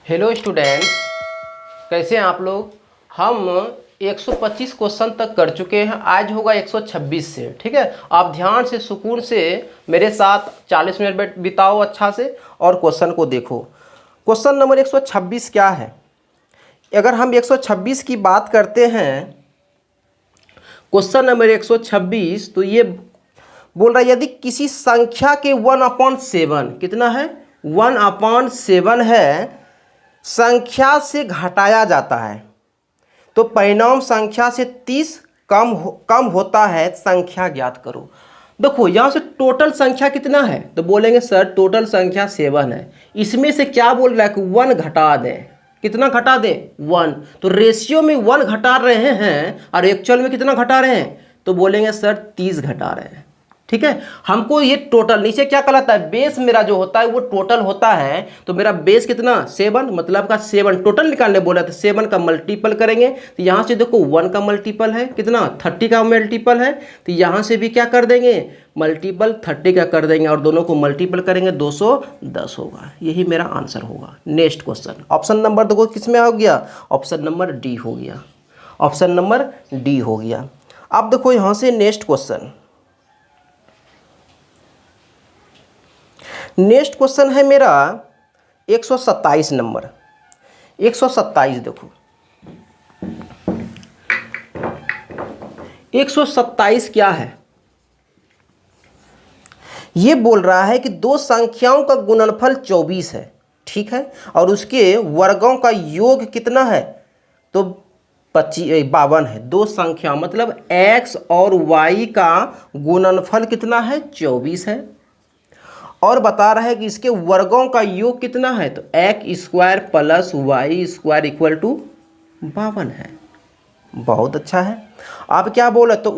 Hello students, कैसे हैं आप लोग। हम 125 क्वेश्चन तक कर चुके हैं। आज होगा 126 से। ठीक है, आप ध्यान से सुकून से मेरे साथ 40 मिनट बिताओ अच्छा से और क्वेश्चन को देखो। क्वेश्चन नंबर 126 क्या है। अगर हम 126 की बात करते हैं, क्वेश्चन नंबर 126, तो ये बोल रहा है यदि किसी संख्या के 1/7 कितना है, 1/7 है, संख्या से घटाया जाता है तो परिणाम संख्या से 30 कम होता है, संख्या ज्ञात करो। देखो यहाँ से टोटल संख्या कितना है, तो बोलेंगे सर टोटल संख्या 7 है। इसमें से क्या बोल रहा है कि 1 घटा दें। कितना घटा दें, 1। तो रेशियो में 1 घटा रहे हैं और एक्चुअल में कितना घटा रहे हैं, तो बोलेंगे सर 30 घटा रहे हैं। ठीक है, हमको ये टोटल नीचे क्या कहलाता है, बेस मेरा जो होता है वो टोटल होता है। तो मेरा बेस कितना 7, मतलब का 7 टोटल निकालने बोला तो 7 का मल्टीपल करेंगे। तो यहाँ से देखो 1 का मल्टीपल है कितना, 30 का मल्टीपल है। तो यहाँ से भी क्या कर देंगे, मल्टीपल 30 का कर देंगे और दोनों को मल्टीपल करेंगे 210 होगा। यही मेरा आंसर होगा। नेक्स्ट क्वेश्चन, ऑप्शन नंबर देखो किस में हो गया, ऑप्शन नंबर डी हो गया। ऑप्शन नंबर डी हो गया। अब देखो यहाँ से नेक्स्ट क्वेश्चन। नेक्स्ट क्वेश्चन है मेरा 127 नंबर। 127 देखो, 127 क्या है। ये बोल रहा है कि दो संख्याओं का गुणनफल 24 है, ठीक है, और उसके वर्गों का योग कितना है, तो 52 है। दो संख्या मतलब x और y का गुणनफल कितना है, 24 है। और बता रहा है कि इसके वर्गों का योग कितना है, तो x² + y² इक्वल टू 52 है। बहुत अच्छा है। अब क्या बोला, तो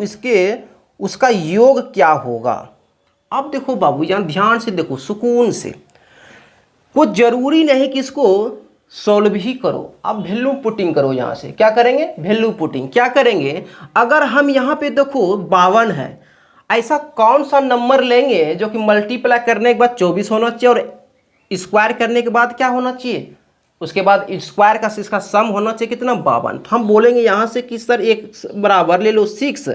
उसका योग क्या होगा। अब देखो बाबू जान, ध्यान से देखो सुकून से, वो जरूरी नहीं कि इसको सॉल्व ही करो। अब वैल्यू पुटिंग करो। यहाँ से क्या करेंगे, वैल्यू पुटिंग। क्या करेंगे, अगर हम यहाँ पे देखो 52 है, ऐसा कौन सा नंबर लेंगे जो कि मल्टीप्लाई करने के बाद 24 होना चाहिए और स्क्वायर करने के बाद क्या होना चाहिए, उसके बाद स्क्वायर का इसका सम होना चाहिए कितना, 52। तो हम बोलेंगे यहाँ से कि सर x बराबर ले लो 6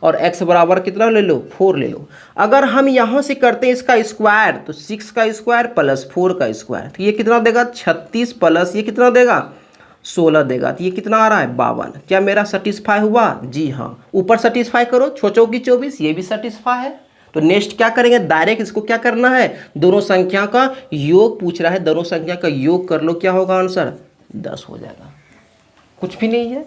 और x बराबर कितना ले लो, 4 ले लो। अगर हम यहाँ से करते हैं इसका स्क्वायर, तो 6 का स्क्वायर + 4 का स्क्वायर, तो ये कितना देगा 36 प्लस ये कितना देगा 16 देगा। तो ये कितना आ रहा है 52। क्या मेरा सेटिस्फाई हुआ, जी हाँ। ऊपर सेटिस्फाई करो, 6 की 24, ये भी सेटिस्फाई है। तो नेक्स्ट क्या करेंगे, डायरेक्ट इसको क्या करना है, दोनों संख्या का योग पूछ रहा है, दोनों संख्या का योग कर लो, क्या होगा आंसर 10 हो जाएगा। कुछ भी नहीं है।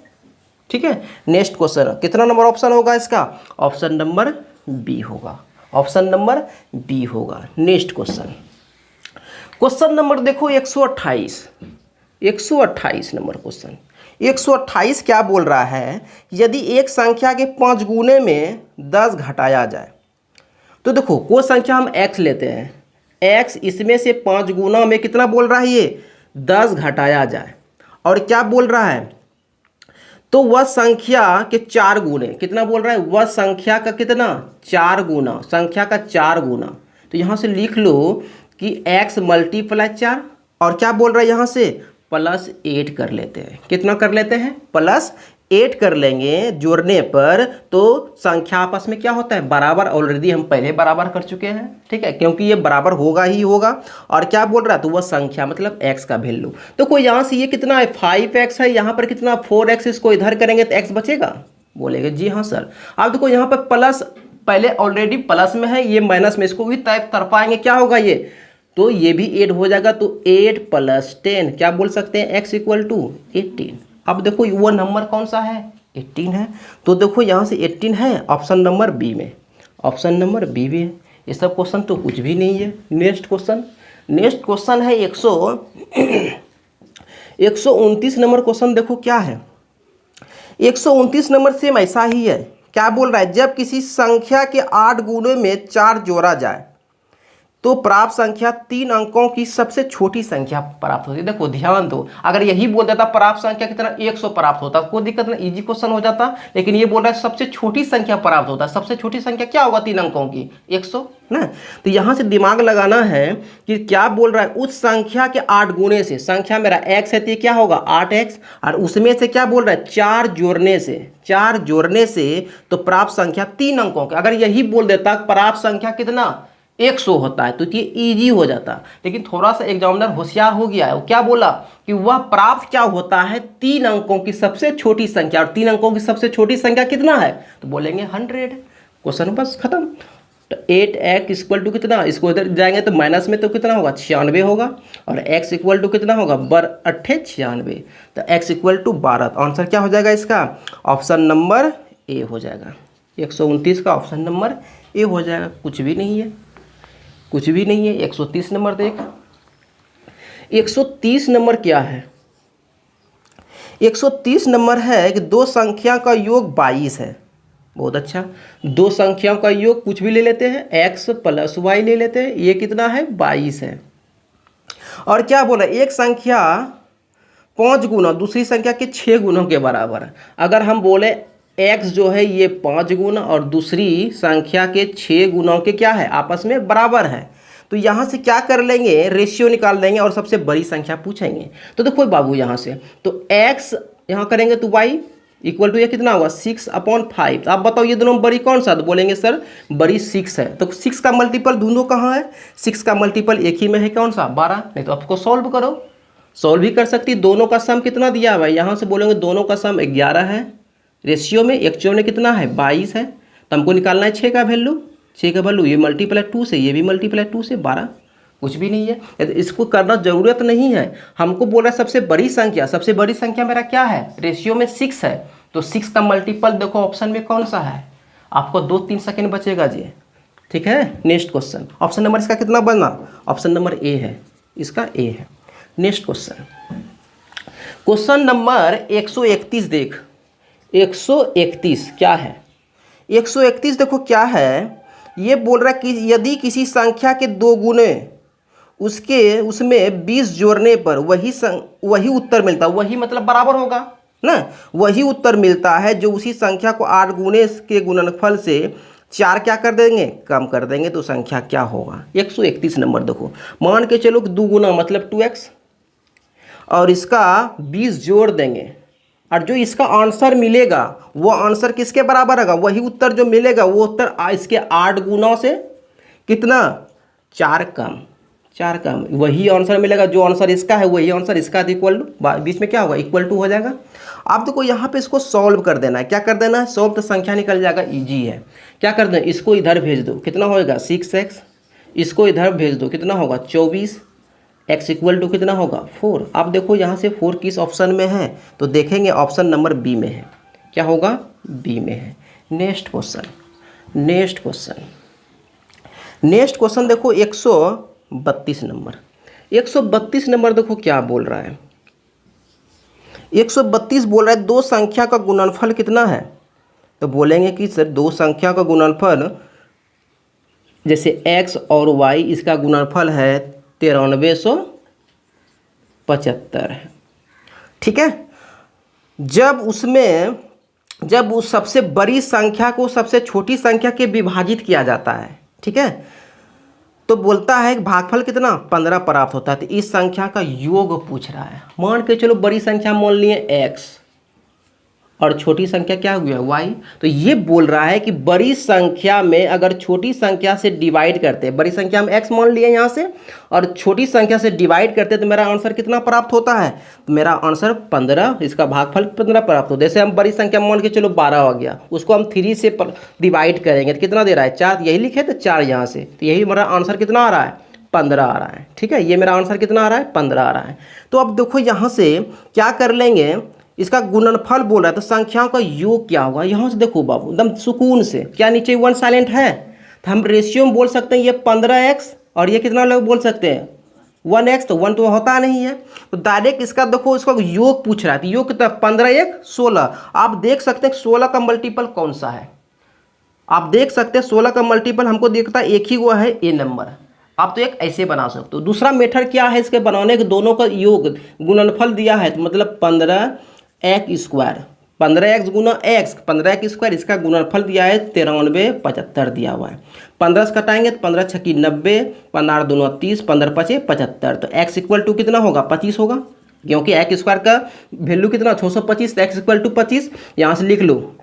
ठीक है, नेक्स्ट क्वेश्चन, कितना नंबर ऑप्शन होगा इसका, ऑप्शन नंबर बी होगा। ऑप्शन नंबर बी होगा। नेक्स्ट क्वेश्चन, क्वेश्चन नंबर देखो 128। 128 नंबर क्वेश्चन। 128 क्या बोल रहा है, यदि एक संख्या के 5 गुने में 10 घटाया जाए, तो देखो कोई संख्या हम x लेते हैं, x इसमें से 5 गुना में कितना बोल रहा है, ये 10 घटाया जाए, और क्या बोल रहा है, तो वह संख्या के 4 गुने, कितना बोल रहा है, वह संख्या का कितना 4 गुना, संख्या का 4 गुना। तो यहाँ से लिख लो कि x × 4, और क्या बोल रहा है यहाँ से +8 कर लेते हैं। कितना कर लेते हैं, +8 कर लेंगे जोड़ने पर, तो संख्या आपस में क्या होता है, बराबर। ऑलरेडी हम पहले बराबर कर चुके हैं, ठीक है, क्योंकि ये बराबर होगा ही होगा। और क्या बोल रहा है, तो वह संख्या मतलब x का वैल्यू। तो कोई यहाँ से ये कितना है 5x है, यहाँ पर कितना 4x, इसको इधर करेंगे तो x बचेगा, बोलेगा जी हाँ सर। अब देखो यहाँ पर प्लस, पहले ऑलरेडी प्लस में है, ये माइनस में, इसको भी तरफाएंगे, क्या होगा ये, तो ये भी 8 हो जाएगा। तो 8 + 10 क्या बोल सकते हैं, x = 18। अब देखो वो नंबर कौन सा है, 18 है। तो देखो यहाँ से 18 है ऑप्शन नंबर बी में, ऑप्शन नंबर बी भी है। ये सब क्वेश्चन तो कुछ भी नहीं है। नेक्स्ट क्वेश्चन, नेक्स्ट क्वेश्चन है 129 नंबर क्वेश्चन। देखो क्या है, 129 नंबर सेम ऐसा ही है। क्या बोल रहा है, जब किसी संख्या के 8 गुणे में 4 जोड़ा जाए, तो प्राप्त संख्या 3 अंकों की सबसे छोटी संख्या प्राप्त होती है। देखो ध्यान दो, अगर यही बोल देता प्राप्त संख्या कितना 100 प्राप्त होता, कोई दिक्कत नहीं, इजी क्वेश्चन हो जाता। लेकिन ये बोल रहा है सबसे छोटी संख्या प्राप्त होता है। सबसे छोटी संख्या क्या होगा 3 अंकों की? 100 ना। तो यहाँ से दिमाग लगाना है कि क्या बोल रहा है, उस संख्या के 8 गुणे से, संख्या मेरा x है तो ये क्या होगा 8x, और उसमें से क्या बोल रहा है 4 जोड़ने से तो प्राप्त संख्या 3 अंकों की। अगर यही बोल देता प्राप्त संख्या कितना 100 होता है तो ये इजी हो जाता। लेकिन थोड़ा सा एग्जामिनर होशियार हो गया है, वो क्या बोला कि वह प्राप्त क्या होता है 3 अंकों की सबसे छोटी संख्या, और 3 अंकों की सबसे छोटी संख्या कितना है तो बोलेंगे 100। क्वेश्चन बस खत्म। तो 8x इक्वल टू कितना, इसको इधर जाएंगे तो माइनस में तो कितना होगा 96 होगा, और x इक्वल टू कितना होगा 96, तो x इक्वल टू 12। तो आंसर क्या हो जाएगा इसका, ऑप्शन नंबर ए हो जाएगा। 129 का ऑप्शन नंबर ए हो जाएगा। कुछ भी नहीं है, कुछ भी नहीं है। 130 नंबर देख, 130 नंबर क्या है, 130 नंबर है कि दो संख्या का योग 22 है। बहुत अच्छा, दो संख्याओं का योग कुछ भी ले लेते हैं, x प्लस y ले लेते हैं, ये कितना है 22 है। और क्या बोला, एक संख्या 5 गुना दूसरी संख्या के 6 गुणों के बराबर है। अगर हम बोले x जो है ये 5 गुना और दूसरी संख्या के 6 गुणों के क्या है आपस में बराबर है, तो यहाँ से क्या कर लेंगे रेशियो निकाल लेंगे और सबसे बड़ी संख्या पूछेंगे। तो देखो बाबू यहाँ से तो x यहाँ करेंगे तो y इक्वल टू ये कितना होगा 6/5। आप बताओ ये दोनों बड़ी कौन सा, तो बोलेंगे सर बड़ी 6 है। तो 6 का मल्टीपल ढूंढो कहाँ है, 6 का मल्टीपल एक ही में है कौन सा 12। नहीं तो आपको सॉल्व करो, सॉल्व भी कर सकती। दोनों का सम कितना दिया हुआ है, यहाँ से बोलेंगे दोनों का सम 11 है, रेशियो में एक्चुअल में कितना है 22 है। तो हमको निकालना है 6 का वैल्यू, 6 का वैल्यू ये मल्टीप्लाई 2 से, ये भी मल्टीप्लाई 2 से 12। कुछ भी नहीं है, इसको करना जरूरत नहीं है। हमको बोला सबसे बड़ी संख्या, सबसे बड़ी संख्या मेरा क्या है रेशियो में 6 है, तो 6 का मल्टीपल देखो ऑप्शन में कौन सा है। आपको 2-3 सेकेंड बचेगा जी, ठीक है। नेक्स्ट क्वेश्चन, ऑप्शन नंबर इसका कितना बनना, ऑप्शन नंबर ए है, इसका ए है। नेक्स्ट क्वेश्चन, क्वेश्चन नंबर 131 देख, 131 क्या है, 131 देखो क्या है, ये बोल रहा है कि यदि किसी संख्या के 2 गुणे उसमें 20 जोड़ने पर वही उत्तर मिलता, वही मतलब बराबर होगा ना, वही उत्तर मिलता है जो उसी संख्या को 8 गुणे के गुणनफल से 4 क्या कर देंगे कम कर देंगे, तो संख्या क्या होगा। 131 नंबर देखो, मान के चलो कि 2 गुना मतलब 2x, और इसका 20 जोड़ देंगे, और जो इसका आंसर मिलेगा वो आंसर किसके बराबर होगा, वही उत्तर जो मिलेगा वो उत्तर इसके 8 गुना से कितना 4 कम, 4 कम, वही आंसर मिलेगा जो आंसर इसका है वही आंसर इसका, इक्वल टू बीच में क्या होगा इक्वल टू हो जाएगा। आप देखो यहाँ पे इसको सॉल्व कर देना है, क्या कर देना है सॉल्व, तो संख्या निकल जाएगा, इजी है। क्या कर दें, इसको इधर भेज दो कितना होएगा 6x, इसको इधर भेज दो कितना होगा 24, x इक्वल टू कितना होगा 4। आप देखो यहाँ से 4 किस ऑप्शन में है, तो देखेंगे ऑप्शन नंबर बी में है, क्या होगा बी में है। Next question, next question, next question देखो 132 नंबर, 132 नंबर देखो क्या बोल रहा है, 132 बोल रहा है दो संख्या का गुणनफल कितना है, तो बोलेंगे कि सर दो संख्या का गुणनफल जैसे x और y इसका गुणनफल है 9375 है, ठीक है। जब उस सबसे बड़ी संख्या को सबसे छोटी संख्या के विभाजित किया जाता है, ठीक है, तो बोलता है कि भागफल कितना 15 प्राप्त होता है। तो इस संख्या का योग पूछ रहा है। मान के चलो बड़ी संख्या मान लिए x और छोटी संख्या क्या हुई है y, तो ये बोल रहा है कि बड़ी संख्या में अगर छोटी संख्या से डिवाइड करते हैं, बड़ी संख्या में x मान लिए यहाँ से और छोटी संख्या से डिवाइड करते हैं, तो मेरा आंसर कितना प्राप्त होता है, तो मेरा आंसर 15, इसका भागफल 15 प्राप्त होता है। जैसे हम बड़ी संख्या मान के चलो 12 हो गया, उसको हम 3 से डिवाइड करेंगे तो कितना दे रहा है 4, यही लिखे तो 4 यहाँ से, तो यही मेरा आंसर कितना आ रहा है 15 आ रहा है, ठीक है। ये मेरा आंसर कितना आ रहा है 15 आ रहा है। तो अब देखो यहाँ से क्या कर लेंगे, इसका गुणनफल बोल रहा है तो संख्याओं का योग क्या होगा, यहाँ से देखो बाबू एकदम सुकून से, क्या नीचे 1 साइलेंट है, तो हम रेशियो में बोल सकते हैं ये 15x और ये कितना लोग बोल सकते हैं 1x, तो 1 तो होता नहीं है, तो डायरेक्ट इसका देखो इसका योग पूछ रहा है, तो योग कितना 15 1 16। आप देख सकते हैं 16 का मल्टीपल कौन सा है, आप देख सकते हैं 16 का मल्टीपल हमको दिखता है एक ही हुआ है ए नंबर, आप तो एक ऐसे बना सकते हो। दूसरा मेथड क्या है इसके बनाने के, दोनों का योग गुणनफल दिया है, तो मतलब 15x², 15x गुना x, 15x², इसका गुणनफल दिया है 9375 दिया हुआ है। 15 से घटाएंगे तो 15 छक्की 90, 15 दूना 30, 15 पचे 75, तो x इक्वल टू कितना होगा 25 होगा, क्योंकि x² का वैल्यू कितना 625, तो x इक्वल टू 25। यहाँ से लिख लो,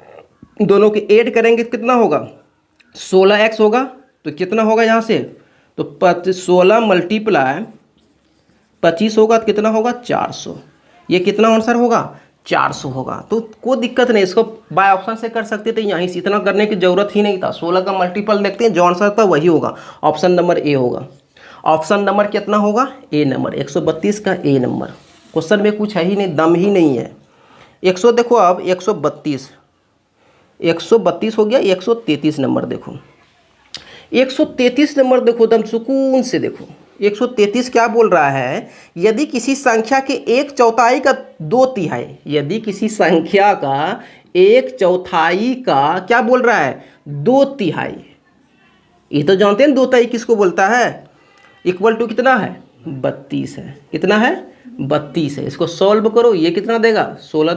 दोनों के ऐड करेंगे तो कितना होगा 16x होगा, तो कितना होगा यहाँ से, तो 16 मल्टीप्लाई 25 होगा तो कितना होगा 400। ये कितना आंसर होगा 400 होगा। तो कोई दिक्कत नहीं, इसको बाय ऑप्शन से कर सकते थे, यहीं से इतना करने की जरूरत ही नहीं था। 16 का मल्टीपल देखते हैं, जो आंसर था वही होगा, ऑप्शन नंबर ए होगा। ऑप्शन नंबर कितना होगा ए नंबर, 132 का ए नंबर। क्वेश्चन में कुछ है ही नहीं, दम ही नहीं है। 100 देखो, अब 132 हो गया। 133 नंबर देखो, 133 नंबर देखो, दम सुकून से देखो। 133 क्या बोल रहा है, यदि किसी संख्या के 1/4 का 2/3, यदि किसी संख्या का 1/4 का क्या बोल रहा है 2/3, ये तो जानते हैं 2/3 किसको बोलता है, इक्वल टू कितना है 32 है। कितना है 32 है। इसको सॉल्व करो, ये कितना देगा 16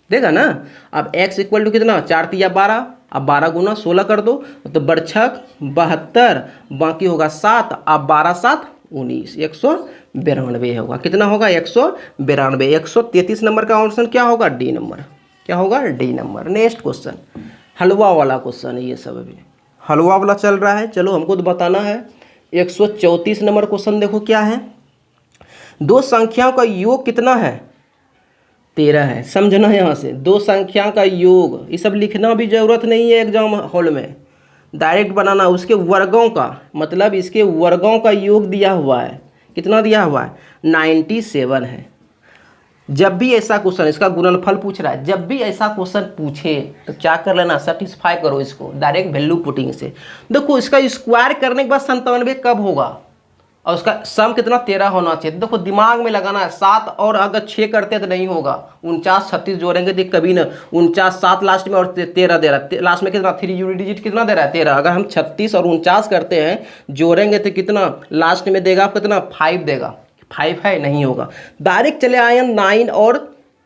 देगा ना। अब x इक्वल टू कितना 4 तिया 12, अब 12 गुना 16 कर दो, तो बरछक 72, बाकी होगा 7, अब 12 7 19, 192 होगा। कितना होगा 192। 133 नंबर का ऑप्शन क्या होगा डी नंबर, क्या होगा डी नंबर। नेक्स्ट क्वेश्चन, हलवा वाला क्वेश्चन है ये सब, अभी हलवा वाला चल रहा है, चलो हमको तो बताना है। 134 नंबर क्वेश्चन देखो क्या है, दो संख्याओं का योग कितना है 13 है। समझना यहाँ से, दो संख्या का योग, ये सब लिखना भी जरूरत नहीं है एग्जाम हॉल में, डायरेक्ट बनाना। उसके वर्गों का मतलब इसके वर्गों का योग दिया हुआ है, कितना दिया हुआ है 97 है। जब भी ऐसा क्वेश्चन, इसका गुणनफल पूछ रहा है, जब भी ऐसा क्वेश्चन पूछे तो क्या कर लेना, सेटिस्फाई करो इसको डायरेक्ट वैल्यू पुटिंग से। देखो इसका स्क्वायर करने के बाद 97 कब होगा, और उसका सम कितना 13 होना चाहिए। देखो दिमाग में लगाना है, 7 और अगर 6 करते तो नहीं होगा, 49 36 जोड़ेंगे तो कभी ना 49 7 लास्ट में और 13 दे रहा है, लास्ट में कितना 3 यूनिट डिजिट कितना दे रहा है 13। अगर हम 36 और 49 करते हैं जोड़ेंगे तो कितना लास्ट में देगा, कितना 5 देगा, 5 है नहीं होगा। डायरेक्ट चले आए 9 और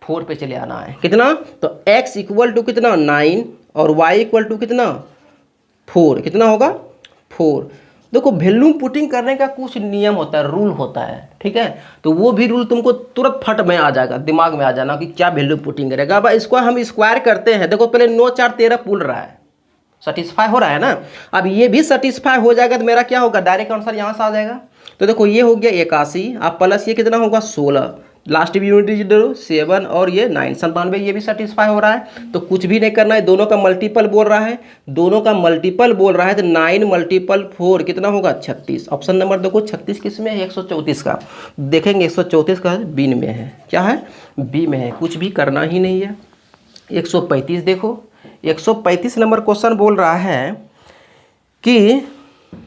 4 पे चले आना है, कितना तो x इक्वल टू कितना 9 और y इक्वल टू कितना 4, कितना होगा 4। देखो वैल्यू पुटिंग करने का कुछ नियम होता है, रूल होता है, ठीक है, तो वो भी रूल तुमको तुरंत फट में आ जाएगा, दिमाग में आ जाना कि क्या वैल्यू पुटिंग करेगा। अब इसको हम स्क्वायर करते हैं, देखो पहले 9 4 13 पुल रहा है, सेटिस्फाई हो रहा है ना। अब ये भी सेटिस्फाई हो जाएगा तो मेरा क्या होगा डायरेक्ट आंसर यहाँ से आ जाएगा। तो देखो ये हो गया 81, अब प्लस ये कितना होगा 16, लास्ट भी यूनिट डिजिट 7 और ये 9, 97, ये भी सेटिस्फाई हो रहा है। तो कुछ भी नहीं करना है, दोनों का मल्टीपल बोल रहा है, दोनों का मल्टीपल बोल रहा है, तो 9 मल्टीपल 4 कितना होगा 36। ऑप्शन नंबर देखो 36 किस में है 134 का, देखेंगे 134 का बी में है, क्या है बी में है, कुछ भी करना ही नहीं है। 135 देखो, 135 नंबर क्वेश्चन बोल रहा है कि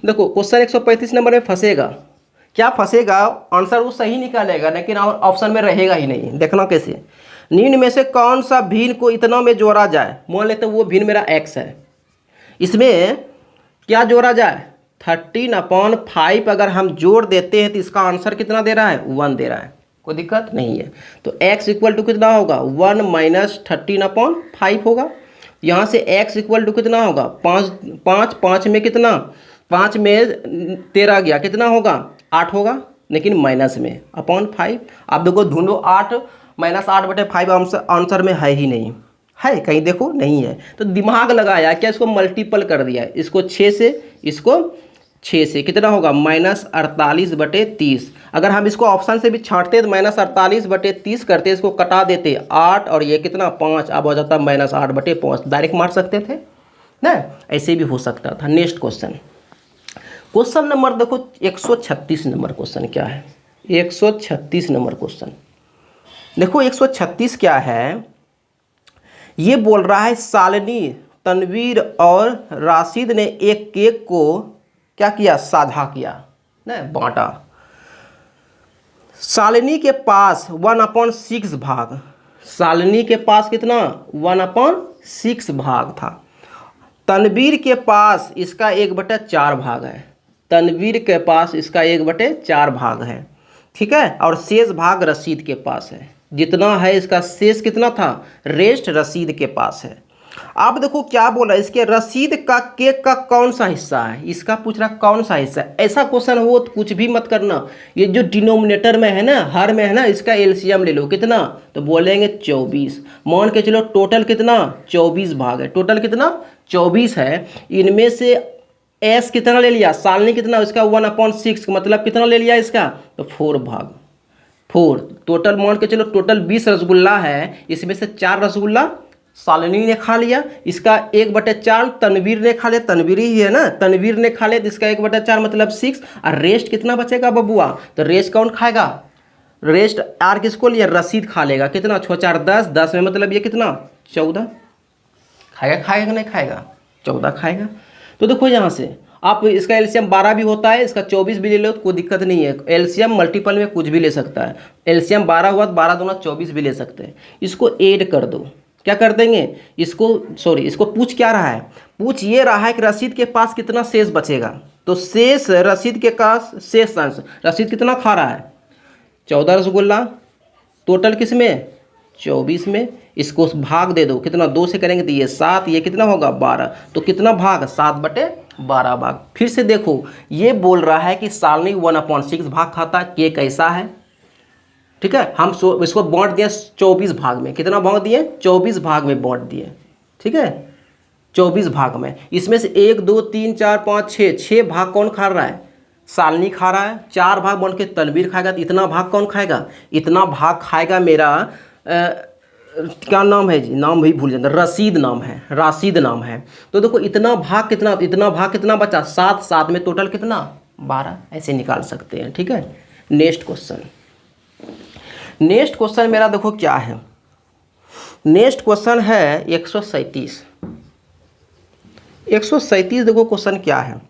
देखो क्वेश्चन 135 नंबर में फंसेगा, क्या फंसेगा, आंसर वो सही निकालेगा लेकिन ऑप्शन में रहेगा ही नहीं। देखना कैसे, निम्न में से कौन सा भिन्न को इतना में जोड़ा जाए, मान लेते हैं वो भिन्न मेरा x है, इसमें क्या जोड़ा जाए 13/5 अगर हम जोड़ देते हैं तो इसका आंसर कितना दे रहा है 1 दे रहा है, कोई दिक्कत नहीं है। तो x इक्वल टू कितना होगा 1 माइनस 13/5 होगा। यहाँ से x इक्वल टू कितना होगा 5 में कितना 5 में 13 गया, कितना होगा 8 होगा, लेकिन माइनस में अपॉन 5। आप देखो ढूंढो 8 माइनस 8/5 आंसर में है ही नहीं, है कहीं देखो नहीं है, तो दिमाग लगाया क्या इसको मल्टीपल कर दिया, इसको 6 से, इसको 6 से, कितना होगा -48/30। अगर हम इसको ऑप्शन से भी छांटते तो -48/30 करते, इसको कटा देते 8 और ये कितना 5, अब हो जाता -8/5, डायरेक्ट मार सकते थे ना, ऐसे भी हो सकता था। नेक्स्ट क्वेश्चन, क्वेश्चन नंबर देखो 136 नंबर क्वेश्चन क्या है, 136 नंबर क्वेश्चन देखो 136 क्या है, ये बोल रहा है शालिनी, तनवीर और राशिद ने एक केक को क्या किया साझा किया ना, बांटा। शालिनी के पास 1/6 भाग, शालिनी के पास कितना 1/6 भाग था, तनवीर के पास इसका 1/4 भाग है, तनवीर के पास इसका 1/4 भाग है, ठीक है, और शेष भाग रसीद के पास है। जितना है इसका शेष कितना था, रेस्ट रसीद के पास है। अब देखो क्या बोला, इसके रसीद का केक का कौन सा हिस्सा है, इसका पूछ रहा कौन सा हिस्सा है। ऐसा क्वेश्चन हो तो कुछ भी मत करना, ये जो डिनोमिनेटर में है ना, हर में है ना, इसका एलसीएम ले लो। कितना, तो बोलेंगे 24। मान के चलो टोटल कितना, 24 भाग है। टोटल कितना, 24 है। इनमें से एस कितना ले लिया, सालनी कितना, इसका 1/6 मतलब कितना ले लिया इसका, तो 4 भाग। 4 टोटल मान के चलो, टोटल 20 रसगुल्ला है, इसमें से 4 रसगुल्ला सालनी ने खा लिया, इसका 1/4 तनवीर ने खा लिया, तनवीर ही है ना, तनवीर ने खा लिया, तो इसका 1/4 मतलब 6। और रेस्ट कितना बचेगा बबुआ, तो रेस्ट कौन खाएगा, रेस्ट आर किसको लिया, रसीद खा लेगा। कितना, 6 4 10, 10 में मतलब ये कितना 14 खाएगा, खाएगा कि नहीं खाएगा, 14 खाएगा। तो देखो यहाँ से आप इसका एलसीएम 12 भी होता है, इसका 24 भी ले लो तो कोई दिक्कत नहीं है। एलसीएम मल्टीपल में कुछ भी ले सकता है। एलसीएम 12 हुआ तो 12 दूना 24 भी ले सकते हैं। इसको ऐड कर दो, क्या कर देंगे इसको, सॉरी इसको पूछ क्या रहा है, पूछ ये रहा है कि रसीद के पास कितना शेष बचेगा। तो शेष रसीद के पास शेष अंश, रसीद कितना खा रहा है, 14 रसगुल्ला, टोटल किस में 24 में। इसको भाग दे दो, कितना 2 से करेंगे तो ये 7, ये कितना होगा 12, तो कितना भाग 7/12 भाग। फिर से देखो ये बोल रहा है कि सालनी 1/6 भाग खाता है, केक ऐसा है, ठीक है। हम इसको बांट दिए 24 भाग में, कितना भाग दिए 24 भाग में बांट दिए, ठीक है, 24 भाग में। इसमें से 1 2 3 4 5 6 भाग कौन खा रहा है, सालनी खा रहा है। 4 भाग बन के तनवीर खाएगा, तो इतना भाग कौन खाएगा, इतना भाग खाएगा मेरा क्या नाम है जी, नाम भी भूल जाता, रसीद नाम है, राशिद नाम है। तो देखो इतना भाग कितना, इतना भाग कितना बचा 7, 7 में टोटल कितना 12, ऐसे निकाल सकते हैं, ठीक है। नेक्स्ट क्वेश्चन, नेक्स्ट क्वेश्चन मेरा देखो क्या है, नेक्स्ट क्वेश्चन है 137। 137 देखो क्वेश्चन क्या है,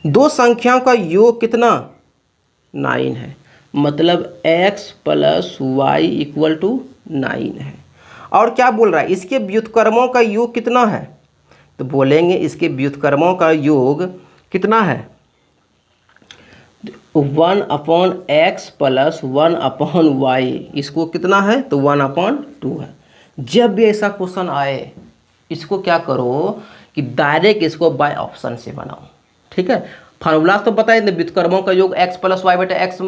दो संख्याओं का योग कितना 9 है, मतलब x + y = 9 है। और क्या बोल रहा है, इसके व्युत्क्रमों का योग कितना है, तो बोलेंगे इसके व्युत्क्रमों का योग कितना है, 1/x + 1/y, इसको कितना है, तो 1/2 है। जब भी ऐसा क्वेश्चन आए इसको क्या करो कि डायरेक्ट इसको बाय ऑप्शन से बनाओ, ठीक है। फार्मूला तो पता है, व्युत्क्रमों का योग x + y/x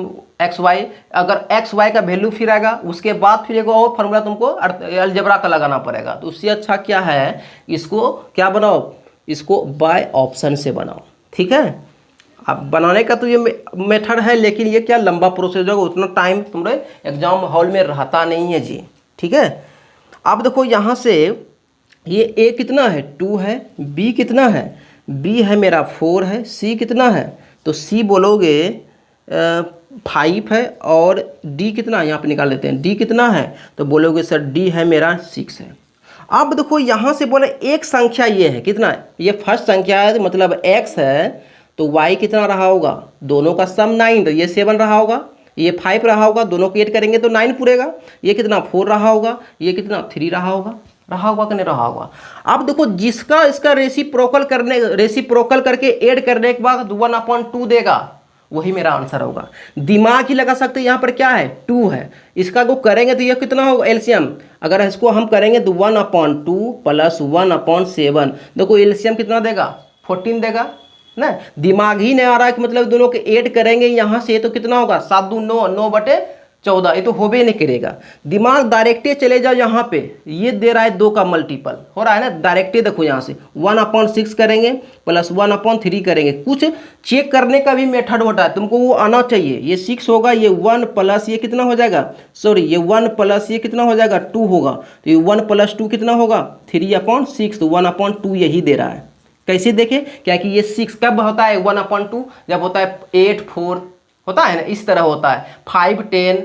xy, अगर x y का वैल्यू फिर आएगा उसके बाद फिर एक और फार्मूला तुमको अलजेब्रा का लगाना पड़ेगा। तो उससे अच्छा क्या है, इसको क्या बनाओ, इसको बाय ऑप्शन से बनाओ, ठीक है। अब बनाने का तो ये मेथड है, लेकिन ये क्या लंबा प्रोसेस होगा, उतना टाइम तुम्हारे एग्जाम हॉल में रहता नहीं है जी, ठीक है। अब देखो यहाँ से ये a कितना है 2 है, b कितना है, b है मेरा 4 है, c कितना है, तो c बोलोगे 5 है, और d कितना यहाँ पे निकाल लेते हैं, d कितना है, तो बोलोगे सर d है मेरा 6 है। अब देखो यहाँ से बोले एक संख्या ये है, कितना है, ये फर्स्ट संख्या है, तो मतलब x है, तो y कितना रहा होगा, दोनों का सम 9, तो ये 7 रहा होगा, ये 5 रहा होगा, दोनों को ऐड करेंगे तो 9 पूरेगा। ये कितना 4 रहा होगा, ये कितना 3 रहा होगा कि नहीं रहा होगा। अब देखो जिसका इसका रेसिप्रोकल करके ऐड करने के बाद 1/2 देगा, वही मेरा आंसर होगा। दिमाग ही लगा सकते हैं, यहाँ पर क्या है 2 है, इसका को करेंगे तो ये कितना होगा एलसीएम, अगर इसको हम करेंगे तो 1/2 + 1/7, देखो एलसीएम कितना देगा 14 देगा ना। दिमाग ही नहीं आ रहा है कि मतलब दोनों के ऐड करेंगे यहाँ से तो कितना होगा 7 दूनी 9, 9/14, ये तो हो भी नहीं करेगा। दिमाग डायरेक्टे चले जाओ, यहाँ पे ये दे रहा है 2 का मल्टीपल हो रहा है ना, डायरेक्टे देखो यहाँ से 1/6 करेंगे + 1/3 करेंगे। कुछ चेक करने का भी मेथड होता है, तुमको वो आना चाहिए। ये 6 होगा, ये 1 + ये कितना हो जाएगा, सॉरी ये 1 + ये कितना हो जाएगा 2 होगा, तो ये 1 + 2 कितना होगा 3/6, तो 1/2 यही दे रहा है। कैसे देखे, क्या कि ये 6 कब होता है 1/2, जब होता है 8 4 होता है ना, इस तरह होता है 5 10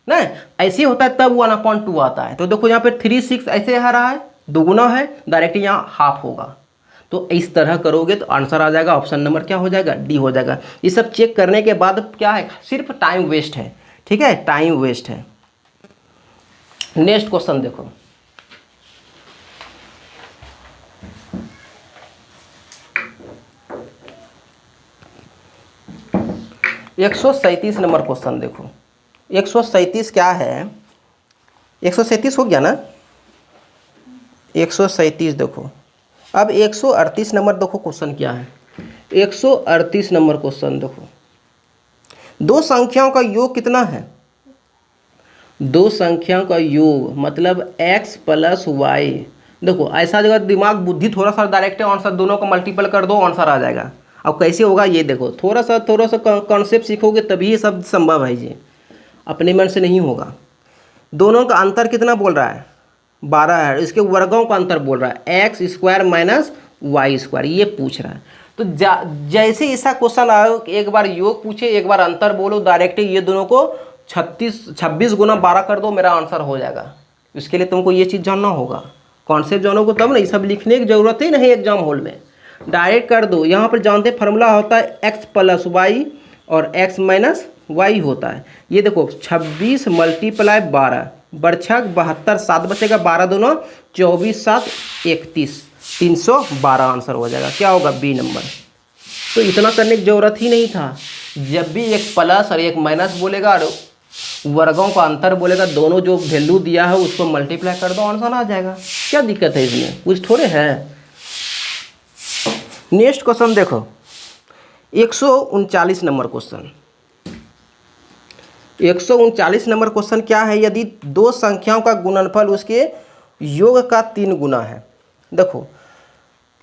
ना, ऐसे होता है तब 1/2 आता है। तो देखो यहाँ पे 3 6 ऐसे आ रहा है, दुगुना है, डायरेक्ट यहाँ हाफ होगा। तो इस तरह करोगे तो आंसर आ जाएगा, ऑप्शन नंबर क्या हो जाएगा डी हो जाएगा। ये सब चेक करने के बाद क्या है, सिर्फ टाइम वेस्ट है, ठीक है, टाइम वेस्ट है। नेक्स्ट क्वेश्चन देखो, 137 नंबर क्वेश्चन देखो। 137 क्या है, 137 हो गया ना, 137 देखो। अब 138 नंबर देखो क्वेश्चन क्या है। 138 नंबर क्वेश्चन देखो, दो संख्याओं का योग कितना है। दो संख्याओं का योग मतलब x प्लस वाई। देखो ऐसा अगर दिमाग बुद्धि थोड़ा सा डायरेक्ट है, आंसर दोनों का मल्टीपल कर दो आंसर आ जाएगा। अब कैसे होगा ये देखो, थोड़ा सा कॉन्सेप्ट सीखोगे तभी ये सब संभव है जी, अपने मन से नहीं होगा। दोनों का अंतर कितना बोल रहा है, 12 है। इसके वर्गों का अंतर बोल रहा है x square minus y square, ये पूछ रहा है। तो जैसे ऐसा क्वेश्चन आयो कि एक बार योग पूछे एक बार अंतर बोलो, डायरेक्ट ये दोनों को 26 गुना 12 कर दो, मेरा आंसर हो जाएगा। इसके लिए तुमको ये चीज़ जानना होगा, कॉन्सेप्ट जानोगे तब ना, ये सब लिखने की जरूरत ही नहीं एग्जाम हॉल में, डायरेक्ट कर दो। यहाँ पर जानते फार्मूला होता है एक्स प्लस वाई और एक्स माइनस वाई होता है। ये देखो 26 मल्टीप्लाई 12 बरछक 72, 7 बचेगा 12 दोनों 24 7 31, 312 आंसर हो जाएगा। क्या होगा, बी नंबर। तो इतना करने की जरूरत ही नहीं था। जब भी एक प्लस और एक माइनस बोलेगा और वर्गों का अंतर बोलेगा, दोनों जो वैल्यू दिया है उसको मल्टीप्लाई कर दो आंसर आ जाएगा। क्या दिक्कत है इसमें, कुछ थोड़े है। नेक्स्ट क्वेश्चन देखो, 139 नंबर क्वेश्चन। 139 नंबर क्वेश्चन क्या है, यदि दो संख्याओं का गुणनफल उसके योग का 3 गुना है। देखो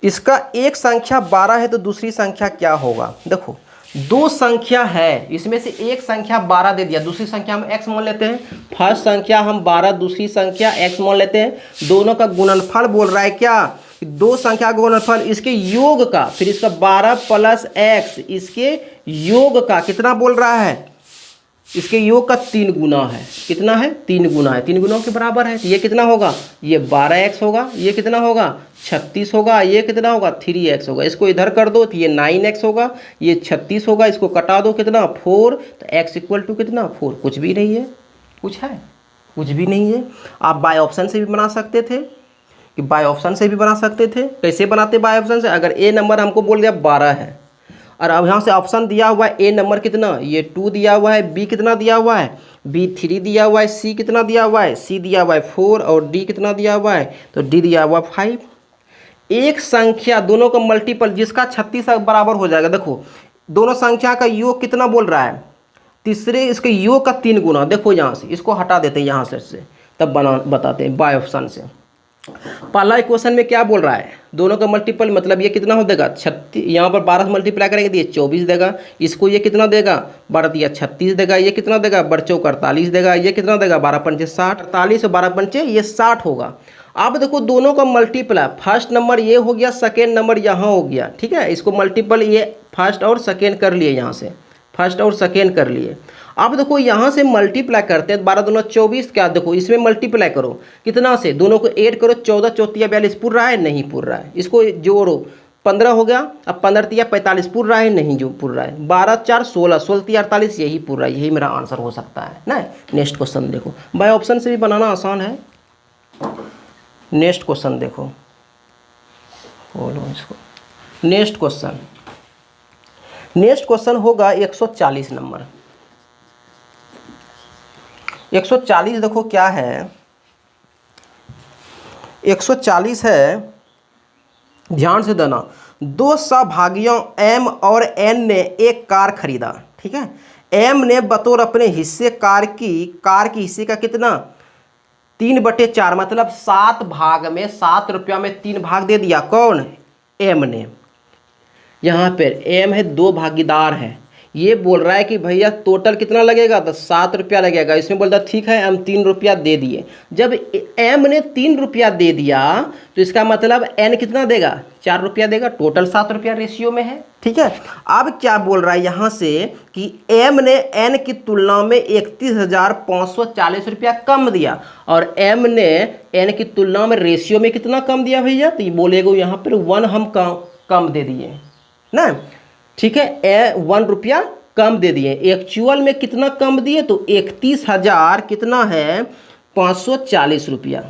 इसका एक संख्या 12 है तो दूसरी संख्या क्या होगा। देखो दो संख्या है, इसमें से एक संख्या 12 दे दिया, दूसरी संख्या हम x मान लेते हैं। फर्स्ट संख्या हम 12, दूसरी संख्या x मान लेते हैं। दोनों का गुणनफल बोल रहा है क्या, दो संख्या का गुणनफल इसके योग का, फिर इसका 12 प्लस x इसके योग का कितना बोल रहा है, इसके योग का 3 गुना है। कितना है, 3 गुना है, 3 गुना के बराबर है। ये कितना होगा, ये 12x होगा, ये कितना होगा 36 होगा, ये कितना होगा 3x होगा। इसको इधर कर दो तो ये 9x होगा, ये 36 होगा, इसको कटा दो कितना 4, तो x इक्वल टू कितना 4। कुछ भी नहीं है, कुछ है, कुछ भी नहीं है। आप बाय ऑप्शन से भी बना सकते थे, कि बाय ऑप्शन से भी बना सकते थे। कैसे बनाते बाय ऑप्शन से, अगर ए नंबर हमको बोल दिया 12 है और अब यहाँ से ऑप्शन दिया हुआ है ए नंबर कितना, ये 2 दिया हुआ है, बी कितना दिया हुआ है, बी 3 दिया हुआ है, सी कितना दिया हुआ है, सी दिया हुआ है 4 और डी कितना दिया हुआ है, तो डी दिया हुआ 5। एक संख्या दोनों का मल्टीपल जिसका 36 बराबर हो जाएगा। देखो दोनों संख्या का योग कितना बोल रहा है, तीसरे इसके योग का 3 गुना। देखो यहाँ से इसको हटा देते हैं यहाँ से तब बताते हैं बाय ऑप्शन से। पहला इक्वेशन में क्या बोल रहा है, दोनों का मल्टीपल मतलब ये कितना हो देगा 36, यहाँ पर 12 से मल्टीप्लाई करेंगे तो ये 24 देगा, इसको ये कितना देगा 12 दिया 36 देगा, ये कितना देगा 12 चौक 48 देगा, ये कितना देगा 12 पंचे 60, 48 और 12 पंचे ये 60 होगा। अब देखो दोनों का मल्टीपल, फर्स्ट नंबर ये हो गया, सेकेंड नंबर यहाँ हो गया, ठीक है। इसको मल्टीपल ये फर्स्ट और सेकेंड कर लिए, यहाँ से फर्स्ट और सेकेंड कर लिए। अब देखो यहाँ से मल्टीप्लाई करते हैं, 12 दूना 24, क्या देखो इसमें मल्टीप्लाई करो कितना से, दोनों को ऐड करो, 14 चौथिया 42 पूर रहा है, नहीं पूर रहा है। इसको जोड़ो 15 हो गया, अब 15 तिया 45 पूर रहा है, नहीं जो पूर रहा है। 12 4 16, 16 तिया 48, यही पूर रहा है, यही मेरा आंसर हो सकता है ना। नेक्स्ट क्वेश्चन देखो, बाय ऑप्शन से भी बनाना आसान है। नेक्स्ट क्वेश्चन देखो, बोलो इसको। नेक्स्ट क्वेश्चन होगा 140 नंबर। 140 देखो क्या है, 140 है, ध्यान से देना। दो सहभागियों एम और एन ने एक कार खरीदा, ठीक है। एम ने बतौर अपने हिस्से कार की हिस्से का कितना 3/4 मतलब 7 भाग में 7 रुपया में 3 भाग दे दिया। कौन, एम ने। यहाँ पर एम है, 2 भागीदार है, ये बोल रहा है कि भैया टोटल कितना लगेगा, तो 7 रुपया लगेगा। इसमें बोलता ठीक है हम 3 रुपया दे दिए। जब एम ने 3 रुपया दे दिया तो इसका मतलब एन कितना देगा 4 रुपया देगा, टोटल 7 रुपया रेशियो में है, ठीक है। अब क्या बोल रहा है यहाँ से कि एम ने एन की तुलना में 31,540 रुपया कम दिया और एम ने एन की तुलना में रेशियो में कितना कम दिया भैया, तो ये बोलेगा यहाँ पर 1 हम कम दे दिए ना, ठीक है। 1 रुपया कम दे दिए। एक्चुअल में कितना कम दिए, तो 31,000 कितना है 540 रुपया।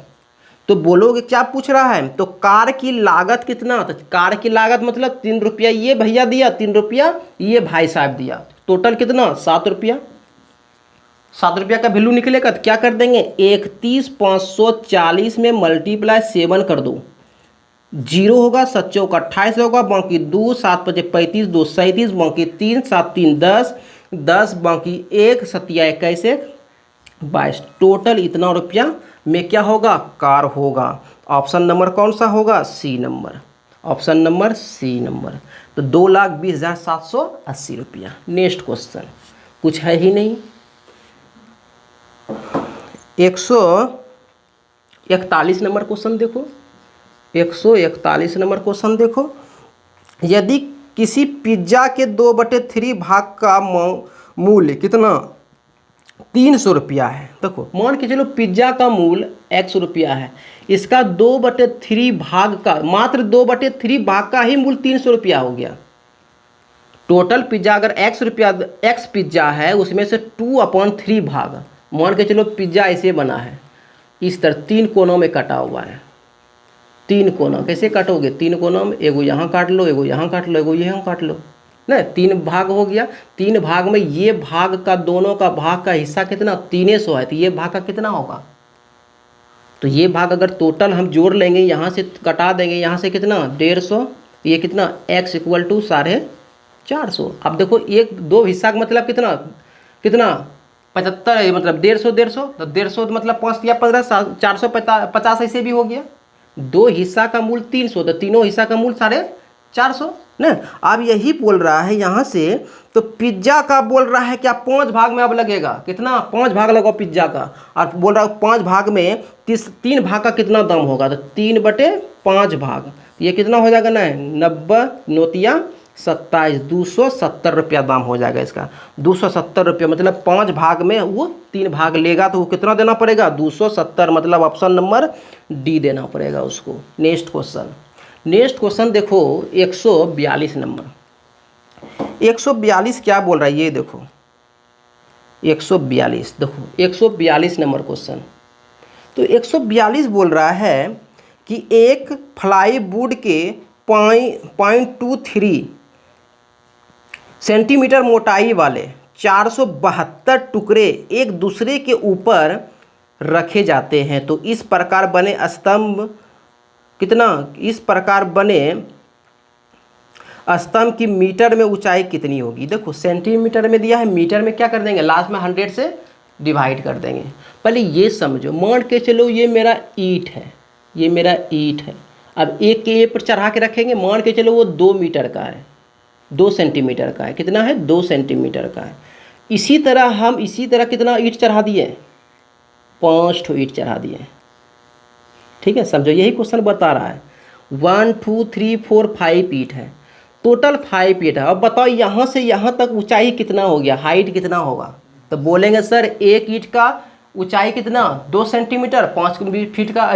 तो बोलोगे क्या पूछ रहा है, तो कार की लागत कितना, तो कार की लागत मतलब 3 रुपया ये भैया दिया, 3 रुपया ये भाई साहब दिया, टोटल कितना 7 रुपया। 7 रुपया का वैल्यू निकलेगा तो क्या कर देंगे, 31,540 में मल्टीप्लाई 7 कर दो, 0 होगा, 7 चौका 28 होगा, बाकी 2, 7 पचे 35, 2 37, बाकी 3, 7 3 10, 10 बाकी 1, 7 21 22, टोटल इतना रुपया में क्या होगा, कार होगा। ऑप्शन नंबर कौन सा होगा, C number, option number C number. तो 2,20,780 रुपया। नेक्स्ट क्वेश्चन, कुछ है ही नहीं। 141 नंबर क्वेश्चन देखो, 141 नंबर क्वेश्चन देखो, यदि किसी पिज्जा के 2/3 भाग का मूल्य कितना 300 रुपया है। देखो मान के चलो पिज्जा का मूल्य 100 रुपया है, इसका 2/3 भाग का, मात्र 2/3 भाग का ही मूल्य 300 रुपया हो गया। टोटल पिज्जा अगर 100 रुपया एक्स पिज्जा है, उसमें से 2/3 भाग, मान के चलो पिज्जा ऐसे बना है, इस तरह 3 कोनों में कटा हुआ है। 3 कोना कैसे काटोगे, 3 कोनों में एगो यहाँ काट लो, एगो यहाँ काट लो, एगो यहाँ काट लो ना, 3 भाग हो गया। 3 भाग में ये भाग का, दोनों का भाग का हिस्सा कितना 300 है, तो ये भाग का कितना होगा, तो ये भाग अगर टोटल हम जोड़ लेंगे, यहाँ से कटा देंगे, यहाँ से कितना 150, ये कितना x = 450। अब देखो एक दो हिस्सा का मतलब कितना कितना 75, मतलब 150 तो 150 मतलब 5 या 15, 450 ऐसे भी हो गया। 2 हिस्सा का मूल्य 300, तो तीनों हिस्सा का मूल्य 450 ना। अब यही बोल रहा है यहाँ से, तो पिज्जा का बोल रहा है क्या 5 भाग में अब लगेगा, कितना 5 भाग लगाओ पिज्जा का, और बोल रहा है 5 भाग में 3 भाग का कितना दाम होगा, तो 3/5 भाग, ये कितना हो जाएगा ना 90 9 27, 270 रुपया दाम हो जाएगा इसका। 270 रुपया मतलब 5 भाग में वो 3 भाग लेगा, तो वो कितना देना पड़ेगा 270, मतलब ऑप्शन नंबर डी देना पड़ेगा उसको। नेक्स्ट क्वेश्चन, नेक्स्ट क्वेश्चन देखो 142 नंबर। 142 क्या बोल रहा है ये देखो, 142 देखो 142 नंबर क्वेश्चन। तो 142 बोल रहा है कि एक प्लाईवुड के 0.23 सेंटीमीटर मोटाई वाले 472 टुकड़े एक दूसरे के ऊपर रखे जाते हैं, तो इस प्रकार बने स्तंभ कितना, इस प्रकार बने स्तंभ की मीटर में ऊंचाई कितनी होगी। देखो सेंटीमीटर में दिया है, मीटर में क्या कर देंगे, लास्ट में 100 से डिवाइड कर देंगे। पहले ये समझो, मान के चलो ये मेरा ईंट है, ये मेरा ईंट है, अब एक के पर चढ़ा के रखेंगे, मान के चलो वो 2 मीटर का है, 2 सेंटीमीटर का है, कितना है 2 सेंटीमीटर का है। इसी तरह हम इसी तरह कितना ईंट चढ़ा दिए, 5 ठो ईंट चढ़ा दिए। ठीक है, समझो यही क्वेश्चन बता रहा है। 1 2 3 4 5 ईंट है, टोटल 5 ईंट है। अब बताओ यहाँ से यहाँ तक ऊंचाई कितना हो गया, हाइट कितना होगा, तो बोलेंगे सर एक ईंट का ऊंचाई कितना 2 सेंटीमीटर, 5 फीट का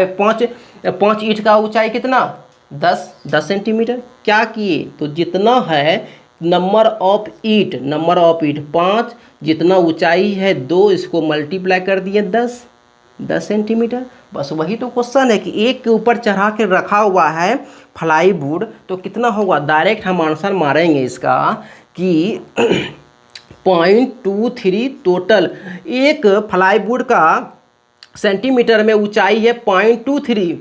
5 ईंट का ऊंचाई कितना 10 सेंटीमीटर। क्या किए, तो जितना है नंबर ऑफ ईंट 5, जितना ऊंचाई है 2, इसको मल्टीप्लाई कर दिए 10 सेंटीमीटर। बस वही तो क्वेश्चन है कि एक के ऊपर चढ़ा के रखा हुआ है प्लाईवुड, तो कितना होगा, डायरेक्ट हम आंसर मारेंगे इसका कि 0.23 टोटल एक प्लाईवुड का सेंटीमीटर में ऊंचाई है 0.23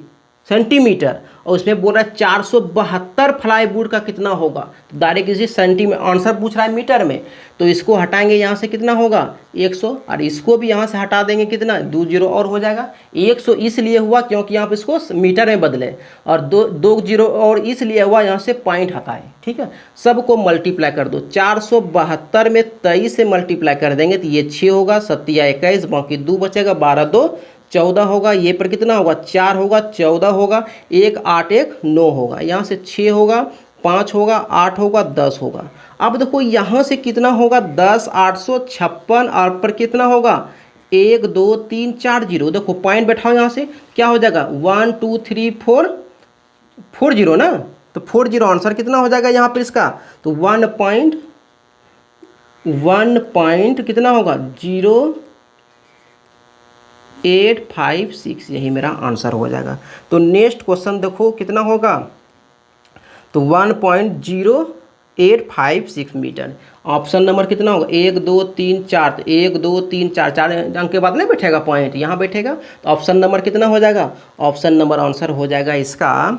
सेंटीमीटर, और उसमें बोल रहा है 472 प्लाईवुड का कितना होगा, तो डायरेक्ट इसी सेंटीमीटर आंसर पूछ रहा है मीटर में, तो इसको हटाएंगे यहाँ से कितना होगा 100, और इसको भी यहाँ से हटा देंगे कितना 2 जीरो और हो जाएगा। 100 इसलिए हुआ क्योंकि यहाँ पे इसको मीटर में बदले, और 2 जीरो और इसलिए हुआ यहाँ से पॉइंट हटाए। ठीक है, सबको मल्टीप्लाई कर दो, 472 में 23 से मल्टीप्लाई कर देंगे तो ये 6 होगा, 7 या 21, बाकी 2 बचेगा, 12 2 14 होगा, ये पर कितना होगा 4 होगा, 14 होगा, 1 8 1 9 होगा, यहाँ से 6 होगा, 5 होगा, 8 होगा, 10 होगा। अब देखो यहाँ से कितना होगा 10 856, और पर कितना होगा 1 2 3 4 जीरो, देखो पॉइंट बैठाओ यहाँ से, क्या हो जाएगा 1 2 3 4 4 जीरो ना, तो 4 जीरो आंसर कितना हो जाएगा यहाँ पर इसका, तो 1 पॉइंट कितना होगा 0 856, यही मेरा आंसर हो जाएगा। तो नेक्स्ट क्वेश्चन देखो कितना होगा, तो 1.0856 मीटर। ऑप्शन नंबर कितना होगा, 1 2 3 4, तो 1 2 3 4, 4 अंक के बाद नहीं बैठेगा पॉइंट, यहाँ बैठेगा। तो ऑप्शन नंबर कितना हो जाएगा, ऑप्शन नंबर आंसर हो जाएगा इसका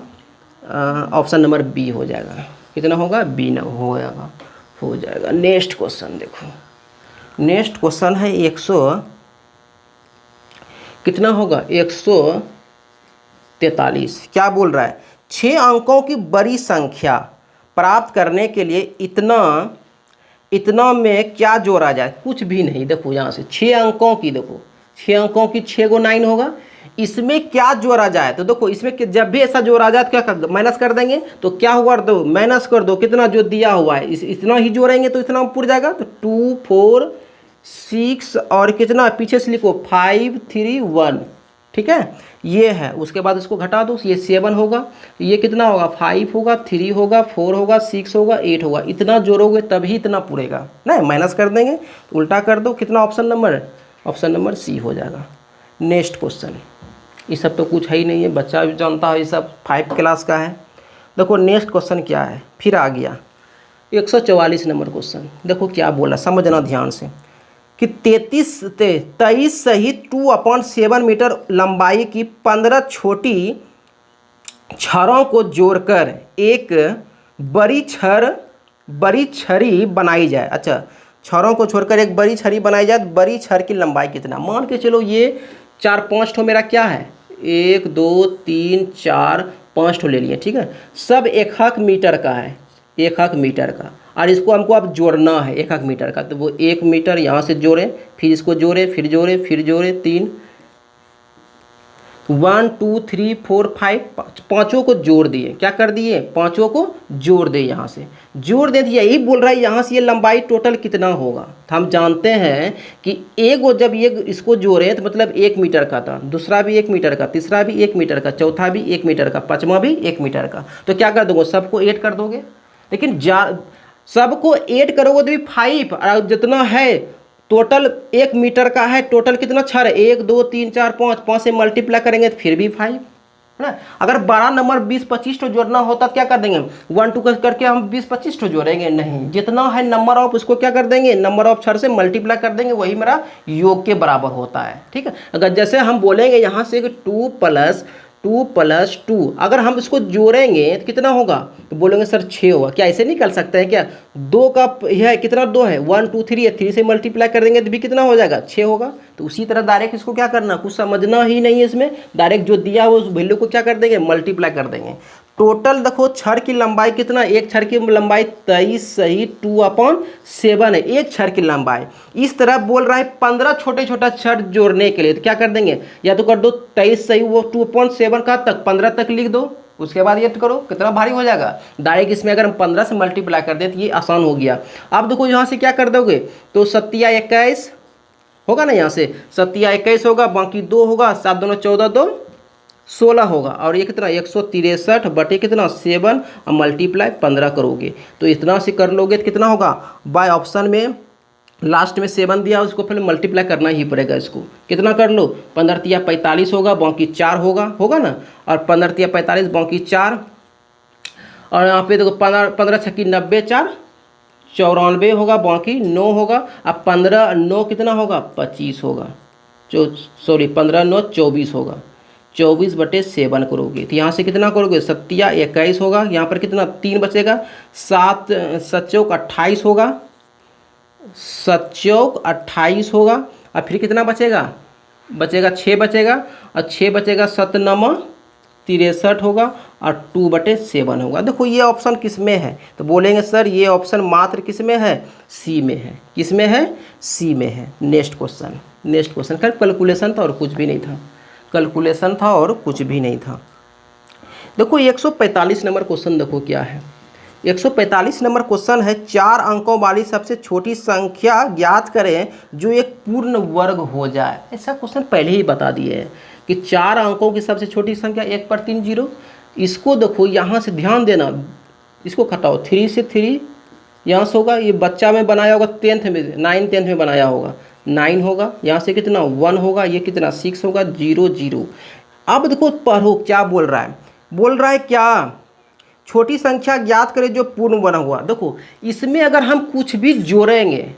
ऑप्शन नंबर बी हो जाएगा। कितना होगा, बी न हो जाएगा। नेक्स्ट क्वेश्चन देखो, नेक्स्ट क्वेश्चन है 100 कितना होगा, 143। क्या बोल रहा है, 6 अंकों की बड़ी संख्या प्राप्त करने के लिए इतना में क्या जोड़ा जाए, कुछ भी नहीं। देखो यहाँ से 6 अंकों की, देखो 6 अंकों की 6 को 9 होगा, इसमें क्या जोड़ा जाए। तो देखो इसमें जब भी ऐसा जोड़ा जाए तो क्या माइनस कर देंगे, तो क्या होगा, तो माइनस कर दो, कितना जो दिया हुआ है इतना ही जोड़ेंगे तो इतना पूरा जाएगा। तो 2 4 6 और कितना पीछे से लिखो 5 3 1, ठीक है, ये है। उसके बाद इसको घटा दो, ये 7 होगा, ये कितना होगा, 5 होगा, 3 होगा, 4 होगा, 6 होगा, 8 होगा। इतना जोड़ोगे तभी इतना पूरेगा, नहीं माइनस कर देंगे, उल्टा कर दो, कितना ऑप्शन नंबर सी हो जाएगा। नेक्स्ट क्वेश्चन, ये सब तो कुछ है ही नहीं है, बच्चा भी जानता है, ये सब 5 क्लास का है। देखो नेक्स्ट क्वेश्चन क्या है, फिर आ गया 144 नंबर क्वेश्चन। देखो क्या बोला, समझना ध्यान से, कि 23 सहित 2/7 मीटर लंबाई की 15 छोटी छड़ों को जोड़कर एक बड़ी छड़ी बनाई जाए। अच्छा, छड़ों को छोड़कर एक बड़ी छड़ी बनाई जाए, तो बड़ी छड़ की लंबाई कितना, मान के चलो ये 4-5 ठो मेरा क्या है, 1 2 3 4 5 ठो ले लिए, ठीक है, सब 1 मीटर का है, 1 मीटर का, और इसको हमको अब जोड़ना है 1 मीटर का। तो वो 1 मीटर यहाँ से जोड़े, फिर इसको जोड़े, फिर जोड़े 3, 1 2 3 4 5, पाँचों को जोड़ दिए, क्या कर दिए, पाँचों को जोड़ दे, यहाँ से जोड़ दे दिया। यही बोल रहा है यहाँ से ये लंबाई टोटल कितना होगा। तो हम जानते हैं कि एक जब ये इसको जोड़े तो मतलब 1 मीटर का था, दूसरा भी 1 मीटर का, तीसरा भी 1 मीटर का, चौथा भी 1 मीटर का, पाँचवा भी 1 मीटर का। तो क्या कर दोगे, सबको ऐड कर दोगे, लेकिन सबको ऐड करोगे तो भी 5, और जितना है टोटल 1 मीटर का है, टोटल कितना छड़ है, 1 2 3 4 5 से मल्टीप्लाई करेंगे तो फिर भी 5 है ना। अगर बड़ा नंबर 20-25 तो जोड़ना होता तो क्या कर देंगे, 1 2 करके हम 20-25 तो जोड़ेंगे नहीं, जितना है नंबर ऑफ उसको क्या कर देंगे, नंबर ऑफ छड़ से मल्टीप्लाई कर देंगे, वही मेरा योग के बराबर होता है, ठीक है। अगर जैसे हम बोलेंगे यहाँ से 2 + 2, अगर हम इसको जोड़ेंगे तो कितना होगा, तो बोलेंगे सर 6 होगा। क्या ऐसे निकल सकते हैं क्या, 2 का यह कितना 2 है, 1 2 3 है, 3 से मल्टीप्लाई कर देंगे तो भी कितना हो जाएगा, 6 होगा। तो उसी तरह डायरेक्ट इसको क्या करना, कुछ समझना ही नहीं है इसमें, डायरेक्ट जो दिया हो उस वैल्यू को क्या कर देंगे, मल्टीप्लाई कर देंगे। टोटल देखो छड़ की लंबाई कितना, एक छड़ की लंबाई 23 सही 2/7 है, एक छड़ की लंबाई। इस तरह बोल रहा है 15 छोटे छड़ जोड़ने के लिए, तो क्या कर देंगे, या तो कर दो 23 सही वो 2/7 का तक 15 तक लिख दो, उसके बाद ये करो, कितना भारी हो जाएगा। डायरेक्ट इसमें अगर हम 15 से मल्टीप्लाई कर दें तो ये आसान हो गया। अब देखो यहाँ से क्या कर दोगे, तो 7 या 21 होगा ना, यहाँ से 7 या 21 होगा, बाकी 2 होगा, 7 दूना 14, 2 16 होगा, और ये कितना 163 बटे कितना 7 और मल्टीप्लाई 15 करोगे, तो इतना से कर लोगे तो कितना होगा, बाय ऑप्शन में लास्ट में 7 दिया, उसको पहले मल्टीप्लाई करना ही पड़ेगा। इसको कितना कर लो, 15 तिया 45 होगा, बाकी 4 होगा ना, और 15 तिया 45 बाकी 4, और यहाँ पे देखो 15 छक्की 90, 4 94 होगा, बाकी 9 होगा, अब 15 9 कितना होगा 25 होगा, 15 9 24 होगा, 24 बटे 7 करोगे तो यहाँ से कितना करोगे, 7 या 21 होगा, यहाँ पर कितना 3 बचेगा, 7 चौक 28 होगा, 7 चौक 28 होगा, और फिर कितना बचेगा 6 बचेगा, और 6 बचेगा 7 9 63 होगा, और 2 बटे 7 होगा। देखो ये ऑप्शन किस में है, तो बोलेंगे सर ये ऑप्शन मात्र किस में है, सी में है। किस में है, सी में है। नेक्स्ट क्वेश्चन कैलकुलेशन था और कुछ भी नहीं था, कैलकुलेशन था और कुछ भी नहीं था। देखो 145 नंबर क्वेश्चन देखो क्या है, 145 नंबर क्वेश्चन है, 4 अंकों वाली सबसे छोटी संख्या ज्ञात करें जो एक पूर्ण वर्ग हो जाए। ऐसा क्वेश्चन पहले ही बता दिए हैं कि 4 अंकों की सबसे छोटी संख्या 1 पर 3 0। इसको देखो यहाँ से ध्यान देना, इसको घटाओ, 3 से 3 यहाँ से होगा, ये बच्चा में बनाया होगा 10th में 9 10th में बनाया होगा, 9 होगा, यहाँ से कितना 1 होगा, ये कितना 6 होगा, 0 0। अब देखो पढ़ो क्या बोल रहा है, बोल रहा है क्या, छोटी संख्या ज्ञात करें जो पूर्ण बना हुआ। देखो इसमें अगर हम कुछ भी जोड़ेंगे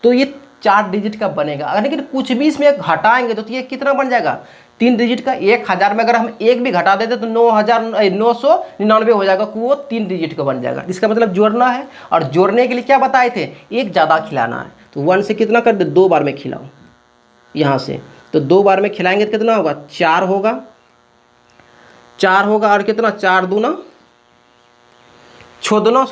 तो ये 4 डिजिट का बनेगा, अगर लेकिन कुछ भी इसमें घटाएंगे तो ये कितना बन जाएगा 3 डिजिट का। 1000 में अगर हम एक भी घटा देते तो 9,999 हो जाएगा, वो 3 डिजिट का बन जाएगा। इसका मतलब जोड़ना है, और जोड़ने के लिए क्या बताए थे, एक ज़्यादा खिलाना है। तो 1 से कितना कर दे, 2 बार में खिलाओ यहाँ से, तो 2 बार में खिलाएंगे तो कितना होगा 4 होगा, 4 होगा, और कितना 4 दूना 2 दूना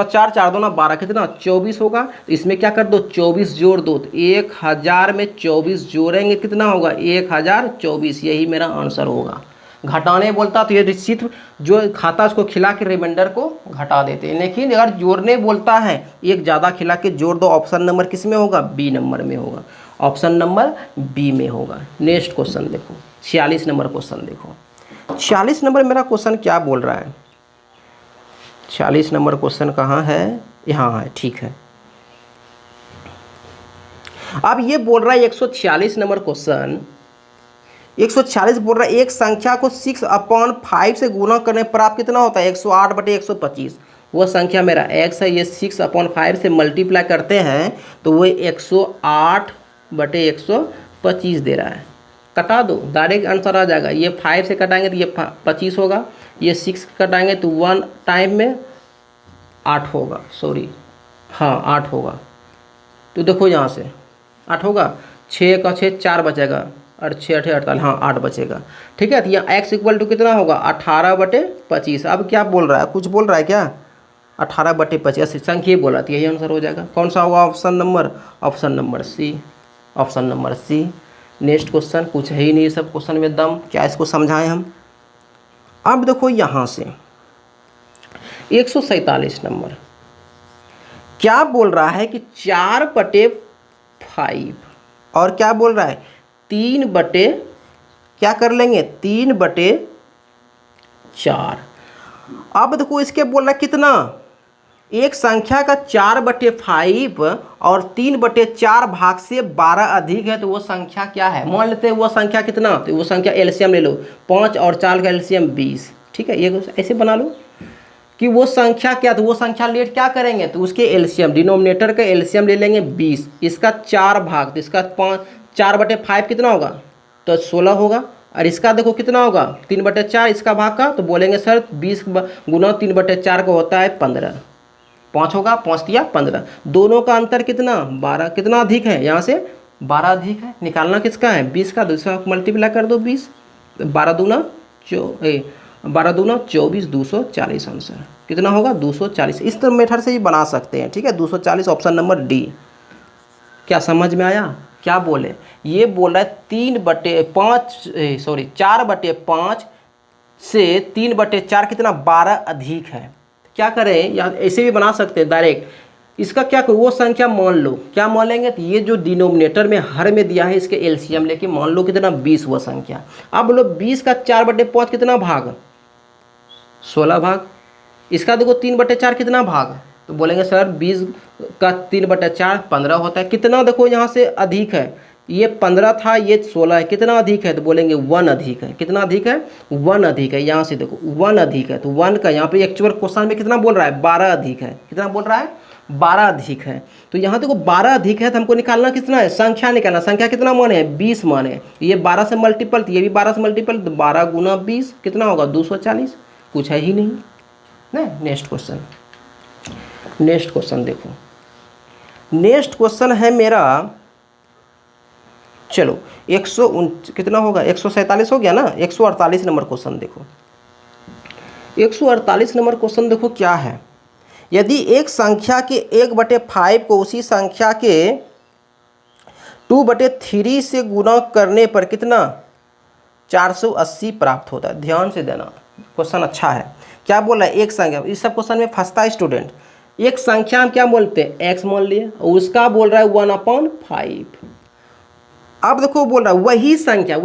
4, 4 दूना 12, कितना 24 होगा। तो इसमें क्या कर दो 24 जोड़ दो, तो 1000 में 24 जोड़ेंगे कितना होगा 1024, यही मेरा आंसर होगा। घटाने बोलता तो ये निश्चित जो खाता उसको खिला के रिमाइंडर को घटा देते हैं, लेकिन अगर जोड़ने बोलता है एक ज़्यादा खिला के जोड़ दो, ऑप्शन नंबर किस में होगा, बी नंबर में होगा, ऑप्शन नंबर बी में होगा। नेक्स्ट क्वेश्चन देखो, 46 नंबर क्वेश्चन देखो। 46 नंबर मेरा क्वेश्चन क्या बोल रहा है, 40 नंबर क्वेश्चन कहाँ है, यहाँ है, ठीक है। अब ये बोल रहा है 146 नंबर क्वेश्चन, 146 बोल रहा है एक संख्या को 6/5 से गुना करने पर आप कितना होता है 108/125। वो संख्या मेरा x है, ये 6/5 से मल्टीप्लाई करते हैं तो वो 108/125 दे रहा है। कटा दो, डायरेक्ट आंसर आ जाएगा। ये 5 से कटाएंगे तो ये 25 होगा, ये 6 कटाएंगे तो 1 टाइम में 8 होगा, सॉरी हाँ 8 होगा। तो देखो यहाँ से 8 होगा, 6 का 6 4 बचेगा, और 6 8 48, हाँ 8 बचेगा, ठीक है। तो यहाँ x इक्वल टू कितना होगा 18/25। अब क्या बोल रहा है, कुछ बोल रहा है क्या, 18/25 संख्या बोला, तो यही आंसर हो जाएगा। कौन सा होगा option number, option number C, option number C. Next question, कुछ है ही नहीं सब क्वेश्चन में दम, क्या इसको समझाएं हम। अब देखो यहाँ से 147 नंबर क्या बोल रहा है कि 4/5, और क्या बोल रहा है 3 बटे क्या कर लेंगे 3/4। अब देखो इसके बोल रहा है कितना, एक संख्या का 4/5 और 3/4 भाग से 12 अधिक है, तो वो संख्या क्या है। मान लेते हैं वो संख्या कितना, तो वो संख्या एलसीएम ले लो, 5 और 4 का एलसीएम 20, ठीक है। ये ऐसे बना लो कि वो संख्या क्या, तो वो संख्या लेट क्या करेंगे, तो उसके एलसीएम डिनोमिनेटर का एलसीएम ले लेंगे 20, इसका 4 भाग, तो इसका 4/5 कितना होगा, तो 16 होगा, और इसका देखो कितना होगा 3/4 इसका भाग का, तो बोलेंगे सर 20 गुना 3/4 का होता है 15, 5 होगा, 5 दिया 15, दोनों का अंतर कितना 12, कितना अधिक है, यहाँ से 12 अधिक है। निकालना किसका है 20 का, दूसरा मल्टीप्लाई कर दो 20, 12 दूना 24, 240 आंसर कितना होगा 240। इस तरह मेथड से ही बना सकते हैं, ठीक है। 240 ऑप्शन नंबर डी। क्या समझ में आया, क्या बोले, ये बोल रहा है 4/5 से 3/4 कितना 12 अधिक है। क्या करें, या ऐसे भी बना सकते हैं डायरेक्ट, इसका क्या करो वो संख्या मान लो, क्या मान लेंगे, तो ये जो डिनोमिनेटर में हर में दिया है इसके एलसीएम लेके मान लो कितना 20 हुआ संख्या। अब बोलो 20 का 4/5 कितना भाग, 16 भाग, इसका देखो 3/4 कितना भाग, तो बोलेंगे सर 20 का 3/4 15 होता है। कितना देखो यहाँ से अधिक है, ये 15 था ये 16 है, कितना अधिक है, तो बोलेंगे 1 अधिक है, कितना अधिक है 1 अधिक है। यहाँ से देखो 1 अधिक है, तो 1 का यहाँ पे एक्चुअल क्वेश्चन में कितना बोल रहा है 12 अधिक है, कितना बोल रहा है 12 अधिक है। तो यहाँ देखो 12 अधिक है, तो हमको निकालना कितना है, संख्या निकालना, संख्या कितना माने है 20 माने, ये 12 से मल्टीपल, तो ये भी 12 से मल्टीपल, तो 12 गुना 20 कितना होगा 240, कुछ है ही नहीं ना। नेक्स्ट क्वेश्चन, नेक्स्ट क्वेश्चन देखो, नेक्स्ट क्वेश्चन है मेरा, चलो कितना होगा 147 हो गया ना, 148 नंबर क्वेश्चन देखो। 148 नंबर क्वेश्चन देखो क्या है, यदि एक संख्या के 1/5 को उसी संख्या के 2/3 से गुना करने पर कितना 480 प्राप्त होता है। ध्यान से देना, क्वेश्चन अच्छा है। क्या बोल रहा है, एक संख्या, इस सब क्वेश्चन में फंसता है स्टूडेंट, एक संख्या हम क्या बोलते हैं x मान लिए, और उसका बोल रहा है 1/5। अब देखो बोल रहा है वही संख्या क्या,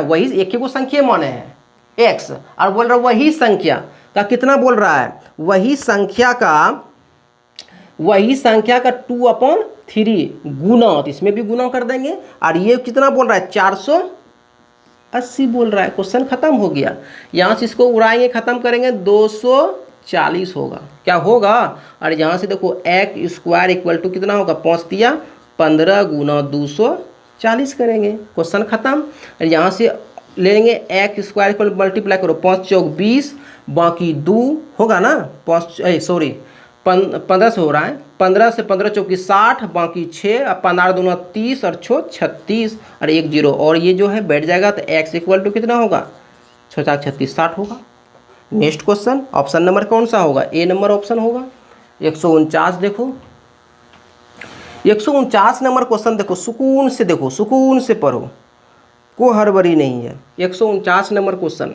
वही एक ही को संख्या माने हैं x, और बोल रहा है वही संख्या का कितना बोल रहा है, वही संख्या का 2/3 3 गुना, तो इसमें भी गुना कर देंगे। और ये कितना बोल रहा है 480 बोल रहा है। क्वेश्चन खत्म हो गया। यहाँ से इसको उड़ाएंगे, खत्म करेंगे, 240 होगा। क्या होगा? और यहाँ से देखो x स्क्वायर इक्वल टू कितना होगा, 5 दिया 15 गुना 240 करेंगे, क्वेश्चन खत्म। और यहाँ से लेंगे x स्क्वायर इक्वल मल्टीप्लाई करो, 5 चौक 20, बाकी 2 होगा ना, 15 से हो रहा है, 15 से 15 चौकी 60, बाकी 6, अब 15 दूना 30 और 6 36 और 1 0, और ये जो है बैठ जाएगा। तो x इक्वल टू कितना होगा, 6 4 36 60 होगा। नेक्स्ट क्वेश्चन, ऑप्शन नंबर कौन सा होगा, ए नंबर ऑप्शन होगा। 149 देखो, 149 नंबर क्वेश्चन देखो, सुकून से देखो, सुकून से पढ़ो, को हड़बड़ी नहीं है। 149 नंबर क्वेश्चन,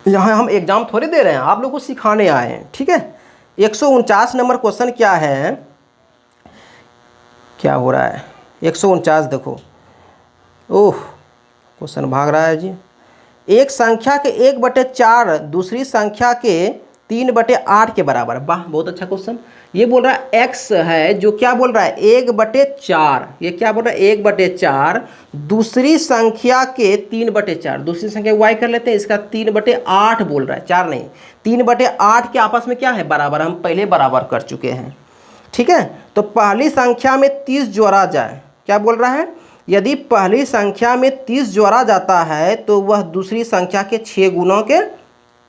यहाँ हम एग्जाम थोड़े दे रहे हैं, आप लोग को सिखाने आए हैं, ठीक है। 149 नंबर क्वेश्चन क्या है, क्या हो रहा है 149 देखो, ओह क्वेश्चन भाग रहा है जी। एक संख्या के 1/4 दूसरी संख्या के 3/8 के बराबर। वाह, बहुत अच्छा क्वेश्चन। ये बोल रहा है x है जो क्या बोल रहा है 1/4, ये क्या बोल रहा है 1/4 दूसरी संख्या के 3/4, दूसरी संख्या y कर लेते हैं, इसका 3/8 बोल रहा है, 4 नहीं 3/8 के आपस में क्या है बराबर, हम पहले बराबर कर चुके हैं, ठीक है। तो पहली संख्या में 30 जोड़ा जाए, क्या बोल रहा है, यदि पहली संख्या में 30 जोड़ा जाता है तो वह दूसरी संख्या के 6 गुना के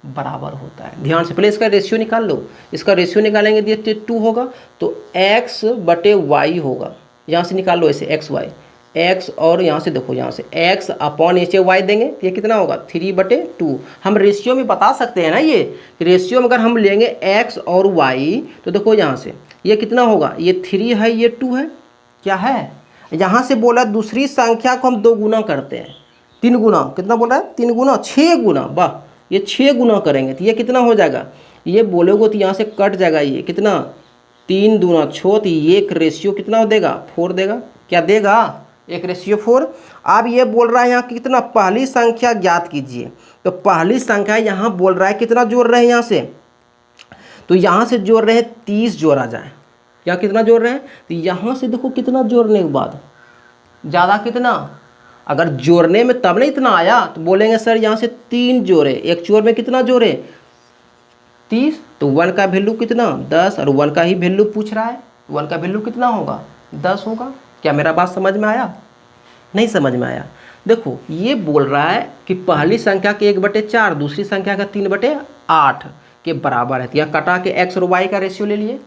बराबर होता है। ध्यान से, पहले इसका रेशियो निकाल लो, इसका रेशियो निकालेंगे देखते 2 होगा, तो x/y होगा, यहाँ से निकाल लो ऐसे xy, x और यहाँ से देखो, यहाँ से x अपॉन नीचे y देंगे, ये कितना होगा 3/2। हम रेशियो में बता सकते हैं ना, ये रेशियो में अगर हम लेंगे x और y तो देखो यहाँ से ये कितना होगा, ये 3 है, ये 2 है, क्या है, यहाँ से बोला दूसरी संख्या को हम 2 गुना करते हैं, 3 गुना, कितना बोल रहा है 3 गुना 6 गुना, वाह, ये 6 गुना करेंगे तो ये कितना हो जाएगा, ये बोलोगे तो यहाँ से कट जाएगा, ये कितना 3 दूना 6, तो ये एक रेशियो कितना देगा 4 देगा, क्या देगा, एक रेशियो 4। अब ये बोल रहा है यहाँ कितना, पहली संख्या ज्ञात कीजिए, तो पहली संख्या यहाँ बोल रहा है कितना जोड़ रहे हैं यहाँ से, तो यहाँ से जोड़ रहे हैं 30 जोड़ा जाए, क्या कितना जोड़ रहे हैं, तो यहाँ से देखो कितना जोड़ने के बाद ज़्यादा कितना, अगर जोड़ने में तब नहीं इतना आया तो बोलेंगे सर यहाँ से 3 जोड़े, एक चोर में कितना जोड़े 30, तो 1 का वैल्यू कितना 10, और 1 का ही वैल्यू पूछ रहा है, 1 का वैल्यू कितना होगा 10 होगा। क्या मेरा बात समझ में आया, नहीं समझ में आया। देखो ये बोल रहा है कि पहली संख्या के 1/4 दूसरी संख्या का 3/8 के बराबर है, तो यहाँ कटा के x और y का रेशियो ले लिए,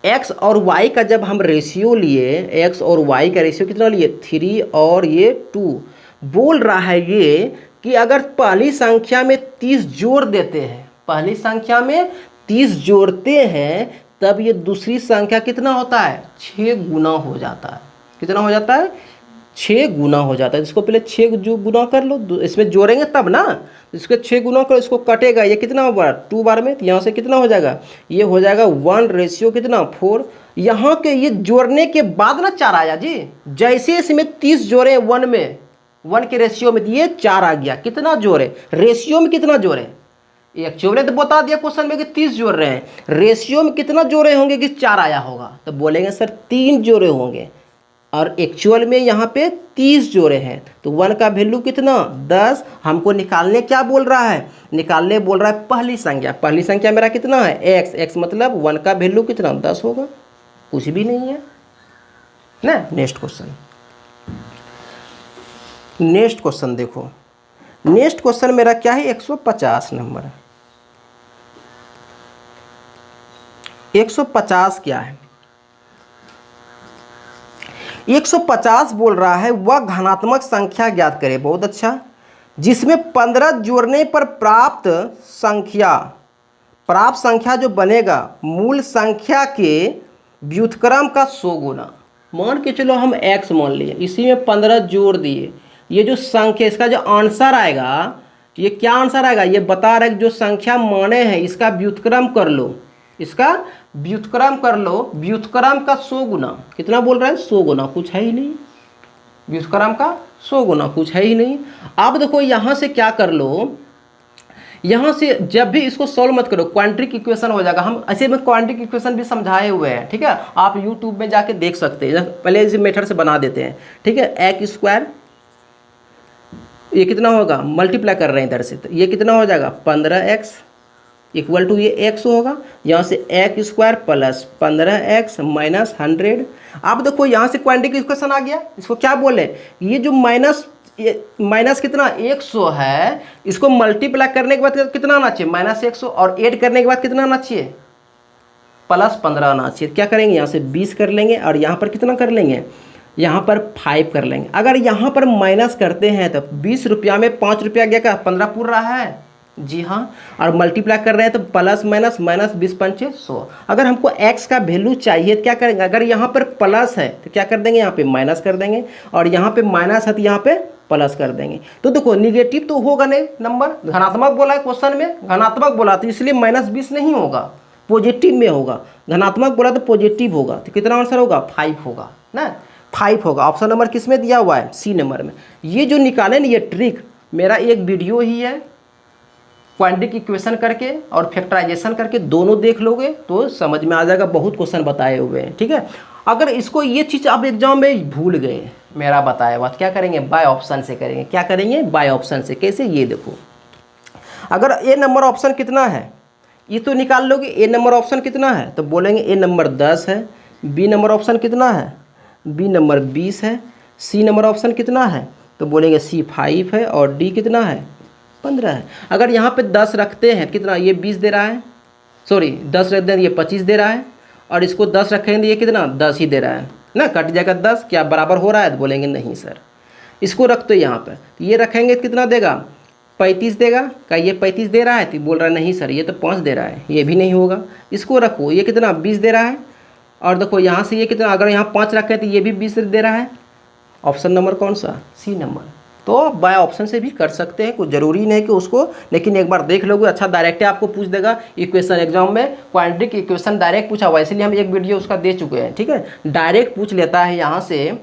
x और y का जब हम रेशियो लिए, x और y का रेशियो कितना लिए 3 और ये 2, बोल रहा है ये कि अगर पहली संख्या में 30 जोड़ देते हैं, पहली संख्या में 30 जोड़ते हैं तब ये दूसरी संख्या कितना होता है 6 गुना हो जाता है, कितना हो जाता है 6 गुना हो जाता है। इसको पहले 6 जो गुना कर लो, इसमें जोड़ेंगे तब ना, इसको 6 गुना करो, इसको कटेगा, ये कितना होगा 2 बार में, तो यहाँ से कितना हो जाएगा, ये हो जाएगा 1 रेशियो कितना 4। यहाँ के ये जोड़ने के बाद ना 4 आया जी, जैसे इसमें 30 जोड़े 1 में, 1 के रेशियो में, ये 4 आ गया, कितना जोड़े रेशियो में, कितना जोड़े, एक्चुअली तो बता दिया क्वेश्चन में कि 30 जोड़ रहे हैं, रेशियो में कितना जोड़े होंगे कि 4 आया होगा, तो बोलेंगे सर 3 जोड़े होंगे, और एक्चुअल में यहाँ पे 30 जोड़े हैं, तो 1 का वैल्यू कितना 10, हमको निकालने क्या बोल रहा है, निकालने बोल रहा है पहली संख्या, पहली संख्या मेरा कितना है x मतलब 1 का वैल्यू कितना 10 होगा, कुछ भी नहीं है ना। नेक्स्ट क्वेश्चन, नेक्स्ट क्वेश्चन देखो, नेक्स्ट क्वेश्चन मेरा क्या है 150 नंबर, 150 क्या है, 150 बोल रहा है वह घनात्मक संख्या ज्ञात करे, बहुत अच्छा, जिसमें 15 जोड़ने पर प्राप्त संख्या जो बनेगा मूल संख्या के व्युत्क्रम का 100 गुना। मान के चलो हम x मान लिए, इसी में 15 जोड़ दिए, ये जो संख्या इसका जो आंसर आएगा, ये क्या आंसर आएगा, ये बता रहा है जो संख्या माने हैं इसका व्युत्क्रम कर लो, इसका व्युत्क्रम कर लो, व्युत्क्रम का 100 गुना, कितना बोल रहा है 100 गुना, कुछ है ही नहीं, व्युत्क्रम का 100 गुना कुछ है ही नहीं। अब देखो यहाँ से क्या कर लो, यहाँ से जब भी इसको सॉल्व मत करो, क्वाड्रेटिक इक्वेशन हो जाएगा। हम ऐसे में क्वाड्रेटिक इक्वेशन भी समझाए हुए हैं, ठीक है, आप यूट्यूब में जाके देख सकते हैं। पहले इस मेथड से बना देते हैं, ठीक है। एक्स स्क्वायर ये कितना होगा, मल्टीप्लाई कर रहे हैं इधर से, तो ये कितना हो जाएगा 15x इक्वल टू ये x होगा, यहाँ से x square plus 15x minus 100। आप देखो यहाँ से क्वाड्रेटिक इक्वेशन आ गया। इसको क्या बोले, ये जो माइनस कितना 100 है, इसको मल्टीप्लाई करने के बाद कितना आना चाहिए -100, और ऐड करने के बाद कितना आना चाहिए +15 आना चाहिए। क्या करेंगे, यहाँ से 20 कर लेंगे और यहाँ पर कितना कर लेंगे, यहाँ पर 5 कर लेंगे। अगर यहाँ पर माइनस करते हैं तो 20 रुपया में 5 रुपया गया, क्या 15 पूर रहा है, जी हाँ। और मल्टीप्लाई कर रहे हैं तो प्लस माइनस माइनस 20 पंचे 100। अगर हमको x का वैल्यू चाहिए तो क्या करेंगे, अगर यहाँ पर प्लस है तो क्या कर देंगे, यहाँ पे माइनस कर देंगे, और यहाँ पे माइनस है तो यहाँ पे प्लस कर देंगे। तो देखो निगेटिव तो होगा नहीं, नंबर धनात्मक बोला है क्वेश्चन में, धनात्मक बोला तो इसलिए -20 नहीं होगा, पॉजिटिव में होगा। धनात्मक बोला तो पॉजिटिव होगा, तो कितना आंसर होगा 5 होगा ना, 5 होगा। ऑप्शन नंबर किस में दिया हुआ है, सी नंबर में। ये जो निकाले ना ये ट्रिक, मेरा एक वीडियो ही है, क्वाड्रेटिक इक्वेशन करके और फैक्टराइजेशन करके दोनों देख लोगे तो समझ में आ जाएगा, बहुत क्वेश्चन बताए हुए हैं, ठीक है। अगर इसको ये चीज़ आप एग्जाम में भूल गए मेरा बताया बात, क्या करेंगे, बाय ऑप्शन से करेंगे। क्या करेंगे, बाय ऑप्शन से। कैसे, ये देखो, अगर ए नंबर ऑप्शन कितना है ये तो निकाल लोगे, ए नंबर ऑप्शन कितना है तो बोलेंगे ए नंबर 10 है, बी नंबर ऑप्शन कितना है, बी नंबर 20 है, सी नंबर ऑप्शन कितना है तो बोलेंगे सी 5 है, और डी कितना है 15 है। अगर यहाँ पे 10 रखते हैं कितना, ये 20 दे रहा है, सॉरी 10 रख दें ये 25 दे रहा है, और इसको 10 रखेंगे ये कितना 10 ही दे रहा है ना, कट जाएगा 10। क्या बराबर हो रहा है तो बोलेंगे नहीं सर। इसको रख दो यहाँ पर, ये रखेंगे कितना देगा 35 देगा, क्या ये 35 दे रहा है तो बोल रहा है नहीं सर ये तो 5 दे रहा है, ये भी नहीं होगा। इसको रखो, ये कितना 20 दे रहा है, और देखो यहाँ से ये कितना, अगर यहाँ 5 रखे तो ये भी 20 दे रहा है। ऑप्शन नंबर कौन सा, सी नंबर। तो बाय ऑप्शन से भी कर सकते हैं, कुछ ज़रूरी नहीं कि उसको, लेकिन एक बार देख लोगे अच्छा डायरेक्ट आपको पूछ देगा इक्वेशन। एग्जाम में क्वाड्रेटिक इक्वेशन डायरेक्ट पूछा हुआ है, इसलिए हम एक वीडियो उसका दे चुके हैं, ठीक है। डायरेक्ट पूछ लेता है यहाँ से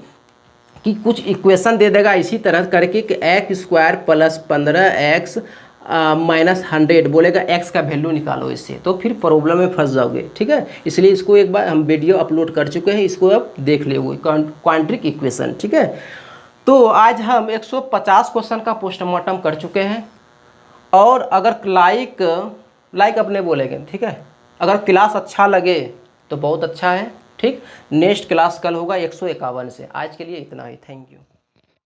कि कुछ इक्वेशन दे देगा इसी तरह करके कि x square plus 15x minus 100, बोलेगा x का वैल्यू निकालो इससे, तो फिर प्रॉब्लम में फंस जाओगे, ठीक है। इसलिए इसको एक बार हम वीडियो अपलोड कर चुके हैं, इसको अब देख लोगे क्वाड्रेटिक इक्वेशन, ठीक है। तो आज हम 150 क्वेश्चन का पोस्टमार्टम कर चुके हैं, और अगर लाइक अपने बोलेंगे, ठीक है। अगर क्लास अच्छा लगे तो बहुत अच्छा है, ठीक। नेक्स्ट क्लास कल होगा 151 से। आज के लिए इतना ही, थैंक यू।